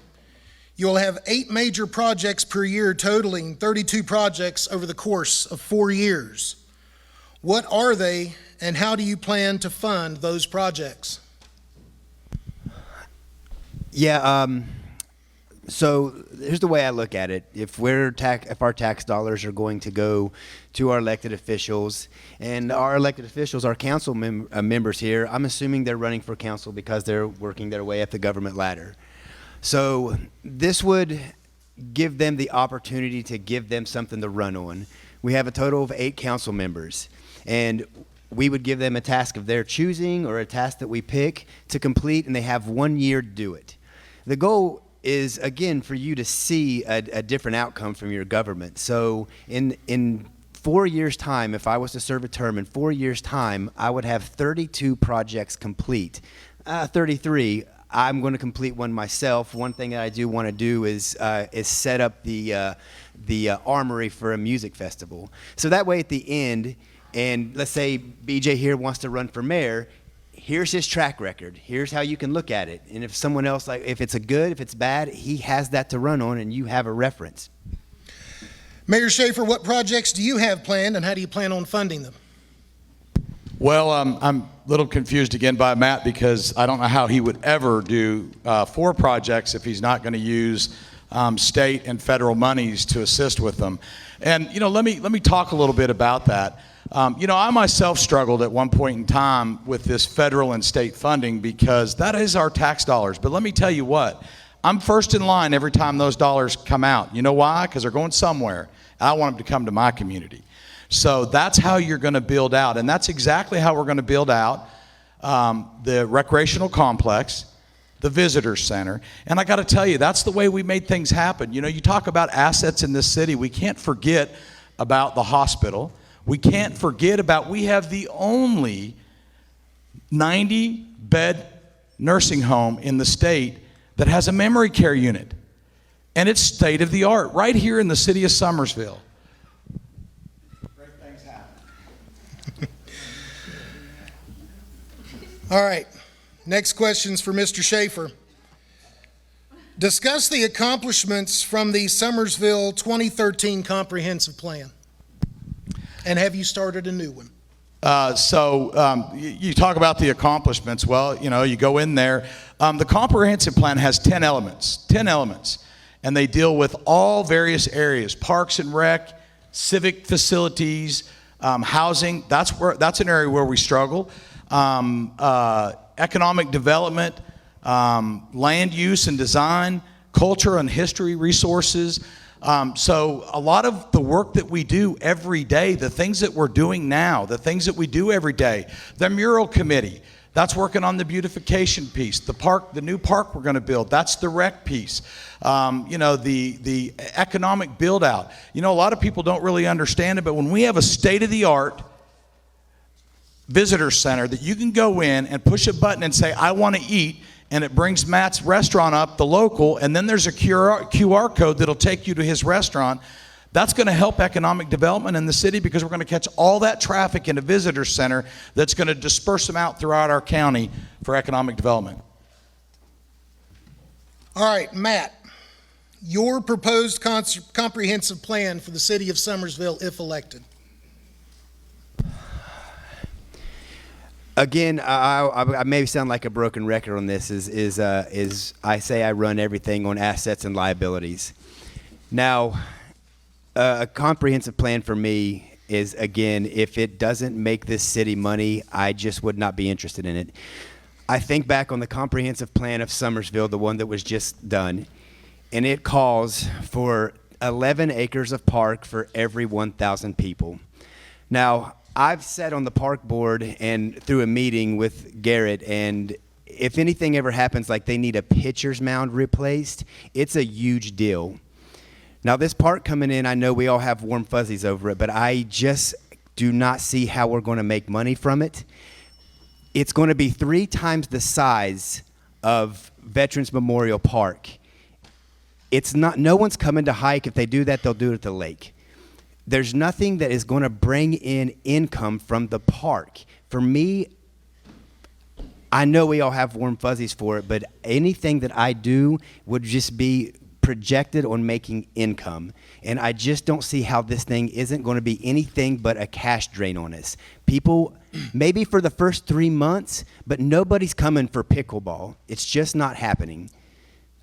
you'll have 8 major projects per year, totaling 32 projects over the course of 4 years. What are they, and how do you plan to fund those projects? Yeah, so here's the way I look at it. If our tax dollars are going to go to our elected officials, and our elected officials, our council members here, I'm assuming they're running for council because they're working their way up the government ladder. So this would give them the opportunity to give them something to run on. We have a total of 8 council members, and we would give them a task of their choosing or a task that we pick to complete, and they have 1 year to do it. The goal is, again, for you to see a different outcome from your government. So in 4 years' time, if I was to serve a term, in 4 years' time, I would have 32 projects complete. 33, I'm going to complete one myself. One thing that I do want to do is set up the armory for a music festival. So that way at the end, and let's say BJ here wants to run for mayor, here's his track record. Here's how you can look at it. And if someone else, like if it's a good, if it's bad, he has that to run on and you have a reference. Mayor Schaefer, what projects do you have planned, and how do you plan on funding them? Well, I'm a little confused again by Matt, because I don't know how he would ever do 4 projects if he's not going to use state and federal monies to assist with them. And, you know, let me talk a little bit about that. You know, I myself struggled at one point in time with this federal and state funding, because that is our tax dollars. But let me tell you what, I'm first in line every time those dollars come out. You know why? Because they're going somewhere. I want them to come to my community. So that's how you're going to build out. And that's exactly how we're going to build out the recreational complex, the visitor center. And I got to tell you, that's the way we made things happen. You know, you talk about assets in this city. We can't forget about the hospital. We can't forget about, we have the only 90-bed nursing home in the state that has a memory care unit. And it's state of the art right here in the city of Summersville. Great things happen. All right, next question's for Mr. Schaefer. Discuss the accomplishments from the Summersville 2013 Comprehensive Plan. And have you started a new one? You talk about the accomplishments. Well, you know, you go in there. The comprehensive plan has 10 elements, and they deal with all various areas: parks and rec, civic facilities, housing. That's an area where we struggle. Economic development, land use and design, culture and history resources. So a lot of the work that we do every day, the things that we're doing now, the things that we do every day, the mural committee, that's working on the beautification piece. The new park we're going to build, that's the rec piece. You know, the economic build out. You know, a lot of people don't really understand it, but when we have a state-of-the-art visitor center that you can go in and push a button and say, I want to eat, and it brings Matt's restaurant up, the local, and then there's a QR code that'll take you to his restaurant. That's going to help economic development in the city, because we're going to catch all that traffic in a visitor center that's going to disperse them out throughout our county for economic development. All right, Matt, your proposed comprehensive plan for the city of Summersville if elected. Again, I may sound like a broken record on this. Is I say I run everything on assets and liabilities. Now, a comprehensive plan for me is, again, if it doesn't make this city money, I just would not be interested in it. I think back on the comprehensive plan of Summersville, the one that was just done, and it calls for 11 acres of park for every 1,000 people. Now, I've sat on the park board and through a meeting with Garrett, and if anything ever happens, like they need a pitcher's mound replaced, it's a huge deal. Now, this park coming in, I know we all have warm fuzzies over it, but I just do not see how we're going to make money from it. It's going to be 3 times the size of Veterans Memorial Park. It's not, no one's coming to hike. If they do that, they'll do it at the lake. There's nothing that is going to bring in income from the park. For me, I know we all have warm fuzzies for it, but anything that I do would just be projected on making income. And I just don't see how this thing isn't going to be anything but a cash drain on us. People, maybe for the first 3 months, but nobody's coming for pickleball. It's just not happening.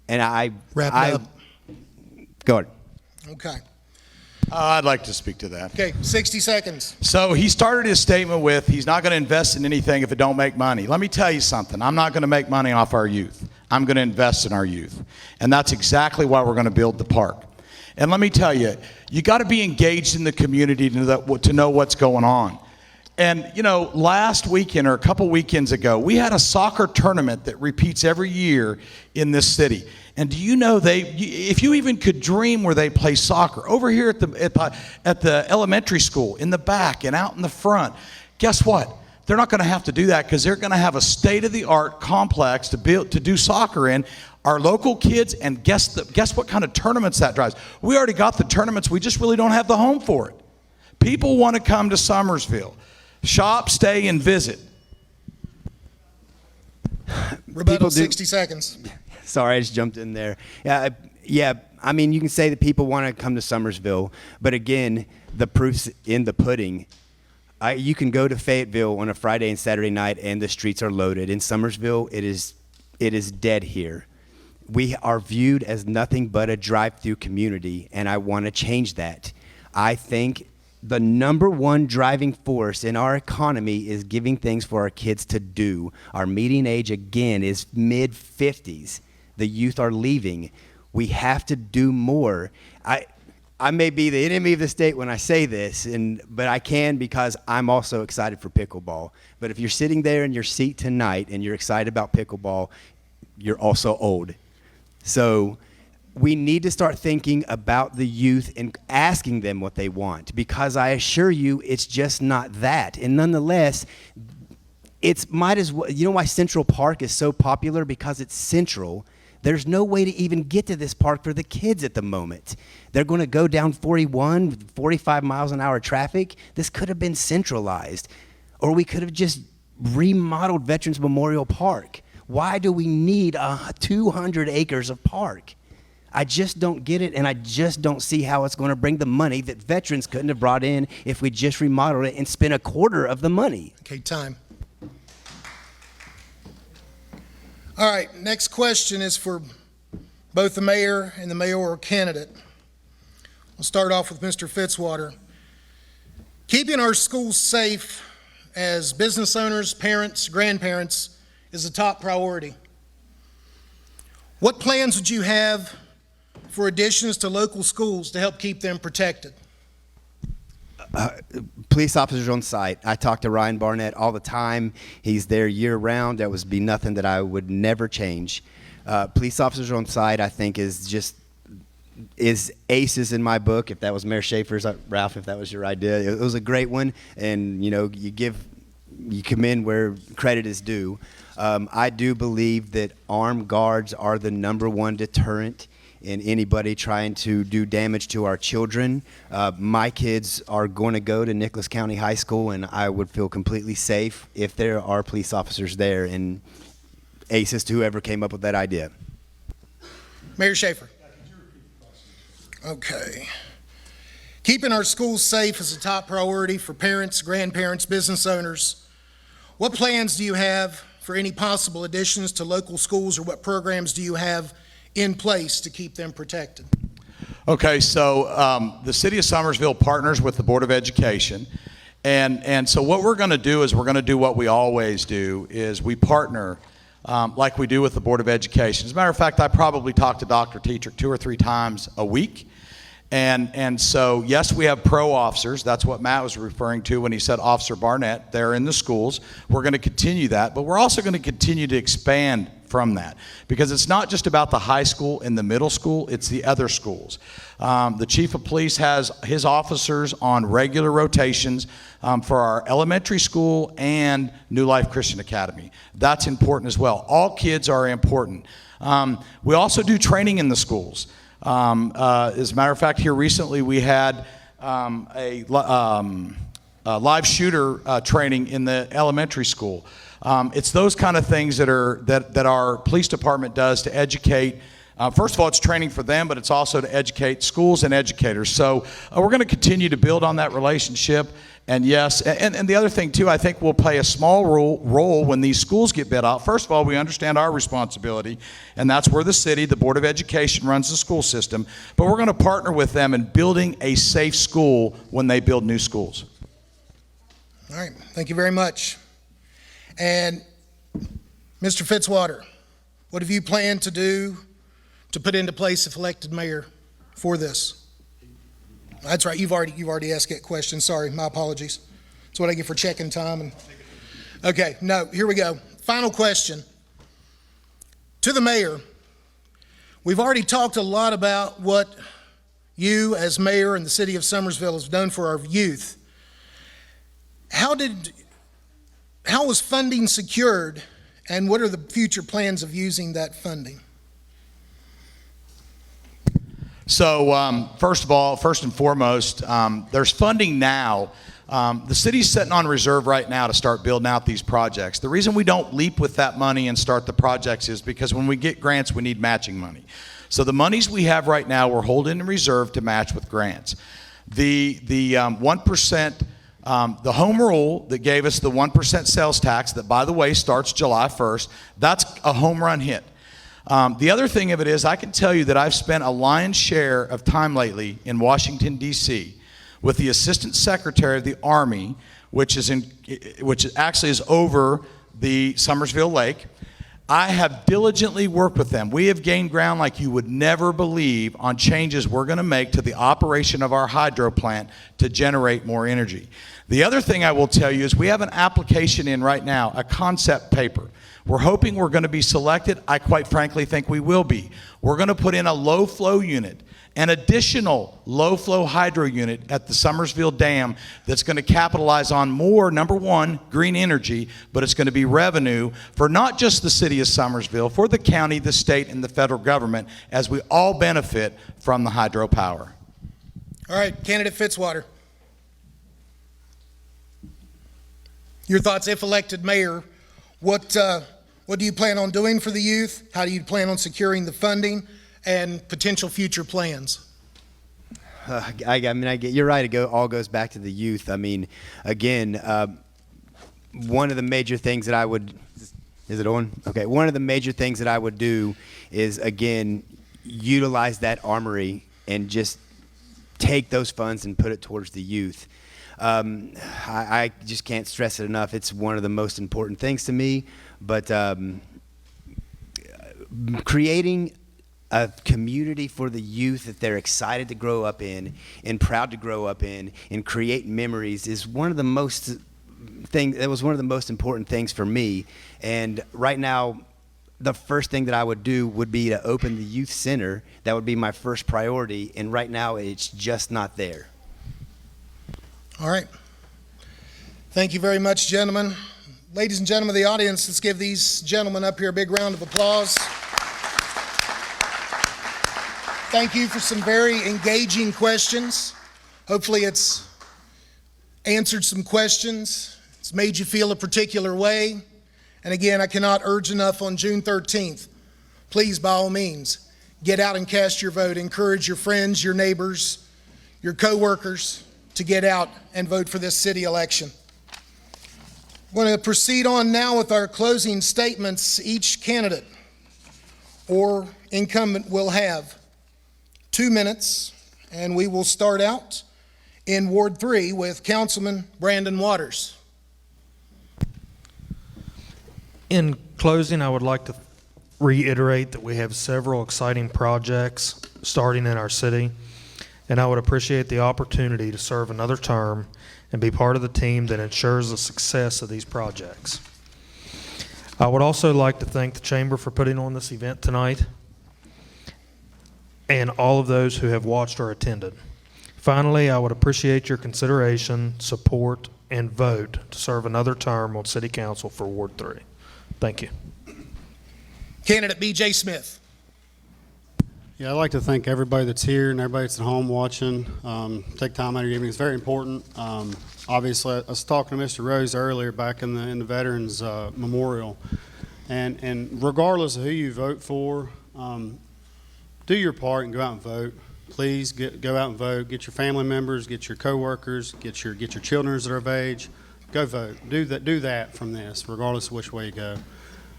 And Wrap it up. Go ahead. Okay. I'd like to speak to that. Okay, 60 seconds. So he started his statement with, he's not going to invest in anything if it don't make money. Let me tell you something. I'm not going to make money off our youth. I'm going to invest in our youth. And that's exactly why we're going to build the park. And let me tell you, you got to be engaged in the community to know what's going on. And, you know, last weekend or a couple weekends ago, we had a soccer tournament that repeats every year in this city. And do you know if you even could dream where they play soccer, over here at the elementary school, in the back and out in the front, guess what? They're not going to have to do that because they're going to have a state-of-the-art complex to do soccer in. Our local kids, and guess what kind of tournaments that drives. We already got the tournaments. We just really don't have the home for it. People want to come to Summersville. Shop, stay, and visit. Rebuttal, 60 seconds. Sorry, I just jumped in there. Yeah, I mean, you can say that people want to come to Summersville, but again, the proof's in the pudding. You can go to Fayetteville on a Friday and Saturday night, and the streets are loaded. In Summersville, it is dead here. We are viewed as nothing but a drive-through community, and I want to change that. I think the number one driving force in our economy is giving things for our kids to do. Our median age, again, is mid-50s. The youth are leaving. We have to do more. I may be the enemy of the state when I say this, but I can because I'm also excited for pickleball. But if you're sitting there in your seat tonight and you're excited about pickleball, you're also old. So we need to start thinking about the youth and asking them what they want, because I assure you it's just not that. And nonetheless, it's might as well, you know why Central Park is so popular? Because it's central. There's no way to even get to this park for the kids at the moment. They're going to go down 41, 45 miles an hour traffic. This could have been centralized. Or we could have just remodeled Veterans Memorial Park. Why do we need 200 acres of park? I just don't get it, and I just don't see how it's going to bring the money that veterans couldn't have brought in if we just remodeled it and spent a quarter of the money. Okay, time. All right, next question is for both the mayor and the mayoral candidate. We'll start off with Mr. Fitzwater. Keeping our schools safe as business owners, parents, grandparents is a top priority. What plans would you have for additions to local schools to help keep them protected? Police officers on site. I talk to Ryan Barnett all the time. He's there year round. That would be nothing that I would never change. Police officers on site, I think, is aces in my book. If that was Mayor Schaefer's, Ralph, if that was your idea, it was a great one. And you know, you commend where credit is due. I do believe that armed guards are the #1 deterrent in anybody trying to do damage to our children. My kids are going to go to Nicholas County High School, and I would feel completely safe if there are police officers there, and aces to whoever came up with that idea. Mayor Schaefer. Okay. Keeping our schools safe is a top priority for parents, grandparents, business owners. What plans do you have for any possible additions to local schools, or what programs do you have in place to keep them protected? Okay, so the City of Summersville partners with the Board of Education. And so what we're going to do is we're going to do what we always do, is we partner like we do with the Board of Education. As a matter of fact, I probably talk to Dr. Teacher 2 or 3 times a week. And so, yes, we have pro officers. That's what Matt was referring to when he said Officer Barnett. They're in the schools. We're going to continue that, but we're also going to continue to expand from that, because it's not just about the high school and the middle school, it's the other schools. The Chief of Police has his officers on regular rotations for our elementary school and New Life Christian Academy. That's important as well. All kids are important. We also do training in the schools. As a matter of fact, here recently we had a live shooter training in the elementary school. It's those kind of things that our police department does to educate. First of all, it's training for them, but it's also to educate schools and educators. So we're going to continue to build on that relationship. And yes, and the other thing too, I think we'll play a small role when these schools get bid out. First of all, we understand our responsibility, and that's where the city, the Board of Education, runs the school system. But we're going to partner with them in building a safe school when they build new schools. All right, thank you very much. And Mr. Fitzwater, what have you planned to do to put into place if elected mayor for this? That's right, you've already asked that question. Sorry, my apologies. That's what I get for checking time. Okay, no, here we go. Final question. To the mayor, we've already talked a lot about what you as mayor and the city of Summersville has done for our youth. How was funding secured, and what are the future plans of using that funding? So first and foremost, there's funding now. The city's sitting on reserve right now to start building out these projects. The reason we don't leap with that money and start the projects is because when we get grants, we need matching money. So the monies we have right now, we're holding in reserve to match with grants. The 1%, the home rule that gave us the 1% sales tax, that by the way starts July 1st, that's a home run hit. The other thing of it is, I can tell you that I've spent a lion's share of time lately in Washington, D.C. with the Assistant Secretary of the Army, which actually is over the Summersville Lake. I have diligently worked with them. We have gained ground like you would never believe on changes we're going to make to the operation of our hydro plant to generate more energy. The other thing I will tell you is we have an application in right now, a concept paper. We're hoping we're going to be selected. I quite frankly think we will be. We're going to put in a low flow unit, an additional low flow hydro unit at the Summersville Dam that's going to capitalize on more, number one, green energy, but it's going to be revenue for not just the city of Summersville, for the county, the state, and the federal government, as we all benefit from the hydropower. All right, candidate Fitzwater. Your thoughts, if elected mayor, what do you plan on doing for the youth? How do you plan on securing the funding and potential future plans? You're right. It all goes back to the youth. I mean, again, one of the major things that I would, is it on? Okay. One of the major things that I would do is, again, utilize that armory and just take those funds and put it towards the youth. I just can't stress it enough. It's one of the most important things to me, but creating a community for the youth that they're excited to grow up in and proud to grow up in and create memories is one of the most important things for me. And right now, the first thing that I would do would be to open the youth center. That would be my first priority, and right now it's just not there. All right. Thank you very much, gentlemen. Ladies and gentlemen of the audience, let's give these gentlemen up here a big round of applause. Thank you for some very engaging questions. Hopefully it's answered some questions. It's made you feel a particular way. And again, I cannot urge enough on June 13th, please, by all means, get out and cast your vote. Encourage your friends, your neighbors, your coworkers to get out and vote for this city election. We're going to proceed on now with our closing statements. Each candidate or incumbent will have 2 minutes, and we will start out in Ward 3 with Councilman Brandon Waters. In closing, I would like to reiterate that we have several exciting projects starting in our city, and I would appreciate the opportunity to serve another term and be part of the team that ensures the success of these projects. I would also like to thank the Chamber for putting on this event tonight and all of those who have watched or attended. Finally, I would appreciate your consideration, support, and vote to serve another term on City Council for Ward 3. Thank you. Candidate B.J. Smith. Yeah, I'd like to thank everybody that's here and everybody that's at home watching. Take time out of your evening. It's very important. Obviously, I was talking to Mr. Rose earlier back in the Veterans Memorial. And regardless of who you vote for, do your part and go out and vote. Please go out and vote. Get your family members, get your coworkers, get your children that are of age. Go vote. Do that from this, regardless of which way you go.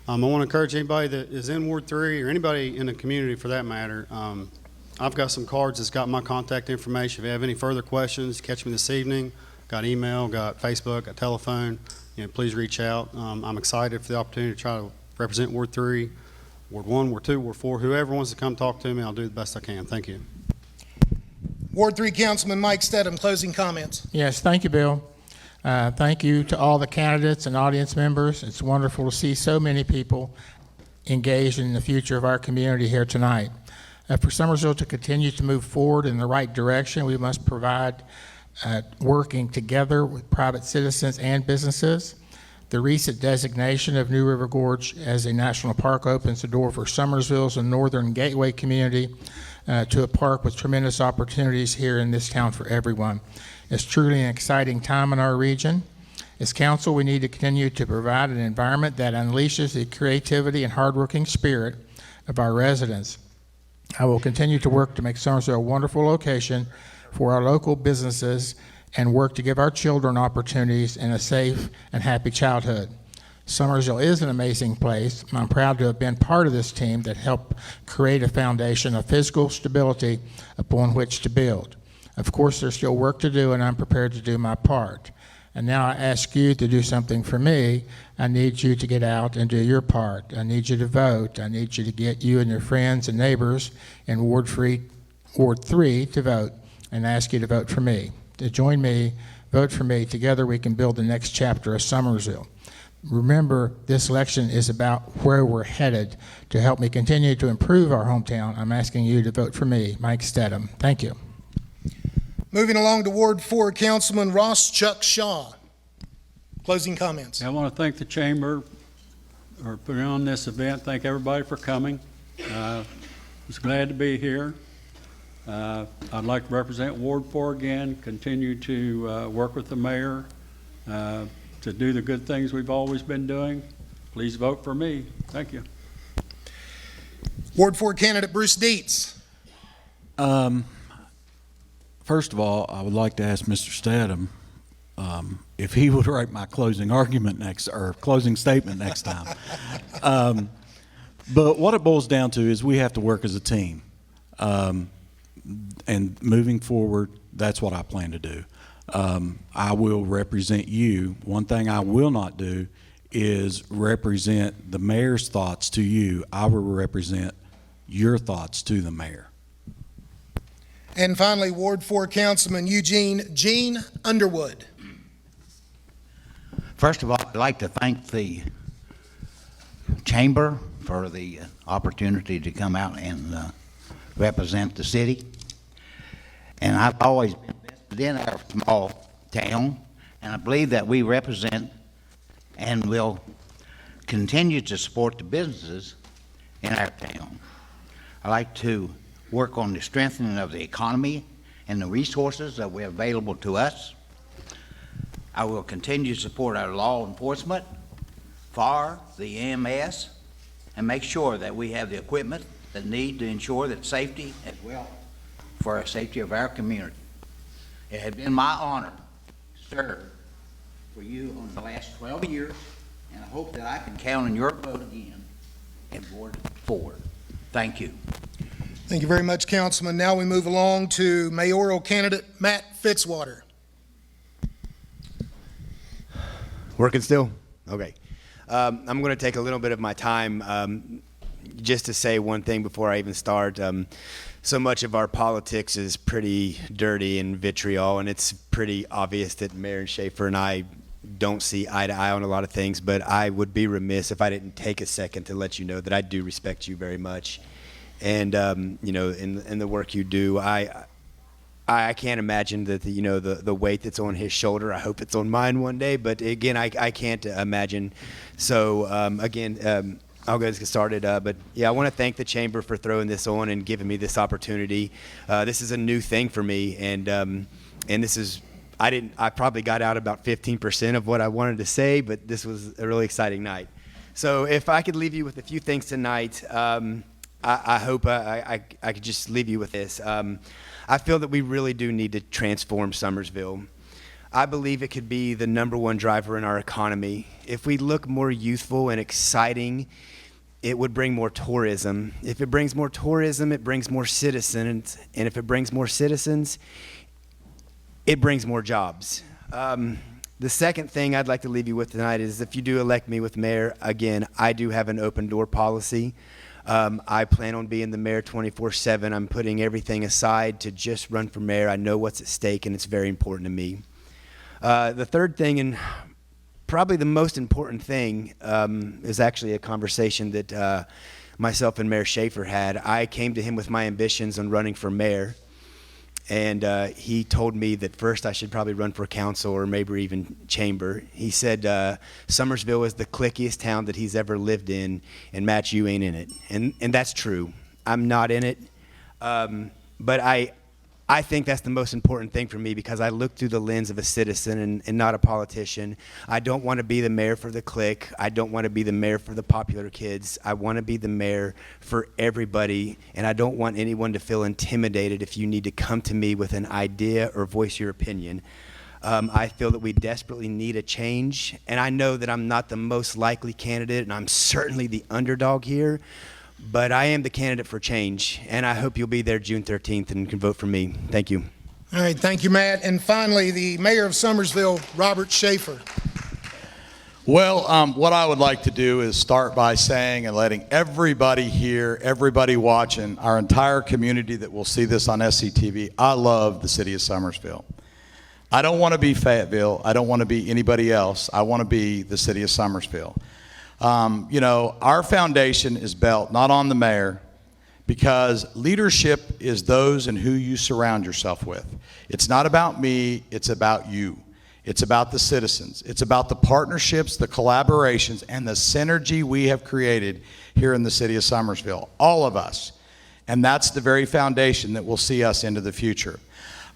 I want to encourage anybody that is in Ward 3 or anybody in the community for that matter. I've got some cards that's got my contact information. If you have any further questions, catch me this evening. Got email, got Facebook, got telephone. Please reach out. I'm excited for the opportunity to try to represent Ward 3, Ward 1, Ward 2, Ward 4. Whoever wants to come talk to me, I'll do the best I can. Thank you. Ward 3 Councilman Mike Stedham, closing comments. Yes, thank you, Bill. Thank you to all the candidates and audience members. It's wonderful to see so many people engaged in the future of our community here tonight. For Summersville to continue to move forward in the right direction, we must provide working together with private citizens and businesses. The recent designation of New River Gorge as a national park opens the door for Summersville's and Northern Gateway community to a park with tremendous opportunities here in this town for everyone. It's truly an exciting time in our region. As council, we need to continue to provide an environment that unleashes the creativity and hardworking spirit of our residents. I will continue to work to make Summersville a wonderful location for our local businesses and work to give our children opportunities and a safe and happy childhood. Summersville is an amazing place, and I'm proud to have been part of this team that helped create a foundation of physical stability upon which to build. Of course, there's still work to do, and I'm prepared to do my part. And now I ask you to do something for me. I need you to get out and do your part. I need you to vote. I need you to get you and your friends and neighbors in Ward 3 to vote, and ask you to vote for me. To join me, vote for me. Together we can build the next chapter of Summersville. Remember, this election is about where we're headed. To help me continue to improve our hometown, I'm asking you to vote for me, Mike Stedham. Thank you. Moving along to Ward 4, Councilman Ross Chuck Shaw. Closing comments. I want to thank the Chamber for putting on this event. Thank everybody for coming. I was glad to be here. I'd like to represent Ward 4 again, continue to work with the mayor to do the good things we've always been doing. Please vote for me. Thank you. Ward 4 candidate Bruce Dietz. First of all, I would like to ask Mr. Stedham if he would write my closing statement next time. But what it boils down to is we have to work as a team. And moving forward, that's what I plan to do. I will represent you. One thing I will not do is represent the mayor's thoughts to you. I will represent your thoughts to the mayor. And finally, Ward 4 Councilman Gene Underwood. First of all, I'd like to thank the Chamber for the opportunity to come out and represent the city. And I've always been invested in our small town, and I believe that we represent and will continue to support the businesses in our town. I like to work on the strengthening of the economy and the resources that we have available to us. I will continue to support our law enforcement, FAR, the EMS, and make sure that we have the equipment the need to ensure that safety as well for the safety of our community. It has been my honor to serve for you over the last 12 years, and I hope that I can count on your vote again in Ward 4. Thank you. Thank you very much, Councilman. Now we move along to mayoral candidate Matt Fitzwater. Working still? Okay. I'm going to take a little bit of my time just to say one thing before I even start. So much of our politics is pretty dirty and vitriol, and it's pretty obvious that Mayor Schaefer and I don't see eye to eye on a lot of things, but I would be remiss if I didn't take a second to let you know that I do respect you very much. And, you know, in the work you do, I can't imagine that the weight that's on his shoulder. I hope it's on mine one day, but again, I can't imagine. So again, I'll go get started. But yeah, I want to thank the chamber for throwing this on and giving me this opportunity. This is a new thing for me, and this is I probably got out about 15% of what I wanted to say, but this was a really exciting night. So if I could leave you with a few things tonight, I hope I could just leave you with this. I feel that we really do need to transform Summersville. I believe it could be the #1 driver in our economy. If we look more youthful and exciting, it would bring more tourism. If it brings more tourism, it brings more citizens. And if it brings more citizens, it brings more jobs. The second thing I'd like to leave you with tonight is if you do elect me with mayor, again, I do have an open door policy. I plan on being the mayor 24/7. I'm putting everything aside to just run for mayor. I know what's at stake, and it's very important to me. The third thing, and probably the most important thing, is actually a conversation that myself and Mayor Schaefer had. I came to him with my ambitions on running for mayor, and he told me that first I should probably run for council or maybe even chamber. He said Summersville is the cliquiest town that he's ever lived in, and Matt, you ain't in it. And that's true. I'm not in it. But I think that's the most important thing for me because I look through the lens of a citizen and not a politician. I don't want to be the mayor for the clique. I don't want to be the mayor for the popular kids. I want to be the mayor for everybody, and I don't want anyone to feel intimidated if you need to come to me with an idea or voice your opinion. I feel that we desperately need a change, and I know that I'm not the most likely candidate, and I'm certainly the underdog here. But I am the candidate for change, and I hope you'll be there June 13th and can vote for me. Thank you. All right, thank you, Matt. And finally, the mayor of Summersville, Robert Schaefer. Well, what I would like to do is start by saying and letting everybody here, everybody watching, our entire community that will see this on SCTV, I love the city of Summersville. I don't want to be Fayetteville. I don't want to be anybody else. I want to be the city of Summersville. You know, our foundation is built not on the mayor, because leadership is those and who you surround yourself with. It's not about me, it's about you. It's about the citizens. It's about the partnerships, the collaborations, and the synergy we have created here in the city of Summersville, all of us. And that's the very foundation that will see us into the future.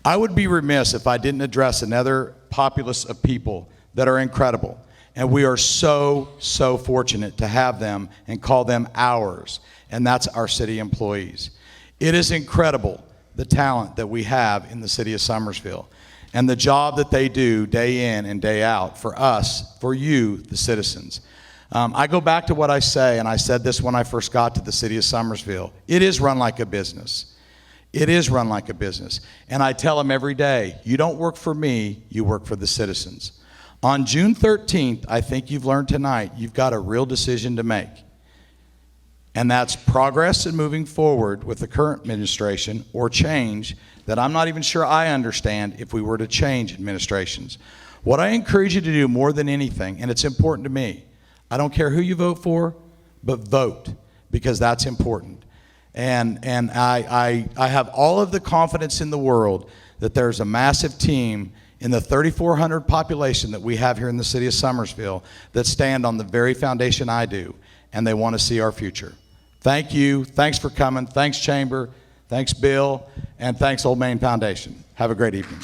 I would be remiss if I didn't address another populace of people that are incredible. And we are so, so fortunate to have them and call them ours. And that's our city employees. It is incredible, the talent that we have in the city of Summersville and the job that they do day in and day out for us, for you, the citizens. I go back to what I say, and I said this when I first got to the city of Summersville. It is run like a business. It is run like a business. And I tell them every day, you don't work for me, you work for the citizens. On June 13th, I think you've learned tonight, you've got a real decision to make. And that's progress and moving forward with the current administration or change that I'm not even sure I understand if we were to change administrations. What I encourage you to do more than anything, and it's important to me, I don't care who you vote for, but vote, because that's important. And I have all of the confidence in the world that there's a massive team in the 3,400 population that we have here in the city of Summersville that stand on the very foundation I do, and they want to see our future. Thank you. Thanks for coming. Thanks, Chamber. Thanks, Bill. And thanks, Old Main Foundation. Have a great evening.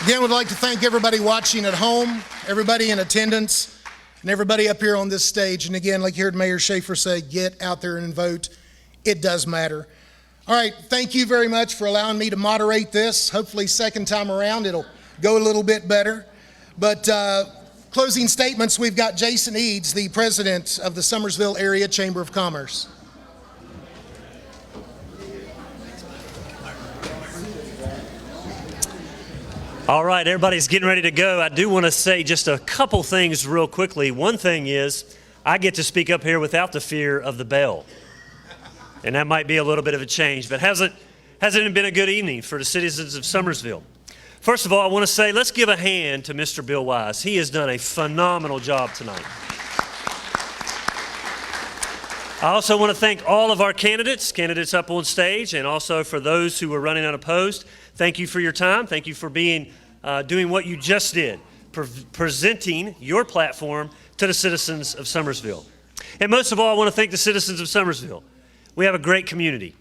Again, we'd like to thank everybody watching at home, everybody in attendance. and everybody up here on this stage. And again, like you heard Mayor Schaefer say, get out there and vote. It does matter. All right, thank you very much for allowing me to moderate this. Hopefully second time around it'll go a little bit better. But closing statements, we've got Jason Eads, the president of the Summersville Area Chamber of Commerce. All right, everybody's getting ready to go. I do want to say just a couple things real quickly. One thing is I get to speak up here without the fear of the bell. And that might be a little bit of a change, but hasn't it been a good evening for the citizens of Summersville? First of all, I want to say let's give a hand to Mr. Bill Wise. He has done a phenomenal job tonight. I also want to thank all of our candidates up on stage, and also for those who were running unopposed. Thank you for your time. Thank you for doing what you just did, presenting your platform to the citizens of Summersville. And most of all, I want to thank the citizens of Summersville. We have a great community.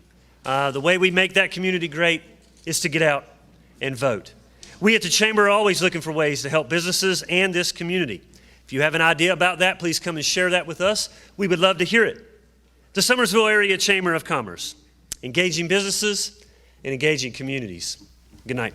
The way we make that community great is to get out and vote. We at the Chamber are always looking for ways to help businesses and this community. If you have an idea about that, please come and share that with us. We would love to hear it. The Summersville Area Chamber of Commerce, engaging businesses and engaging communities. Good night.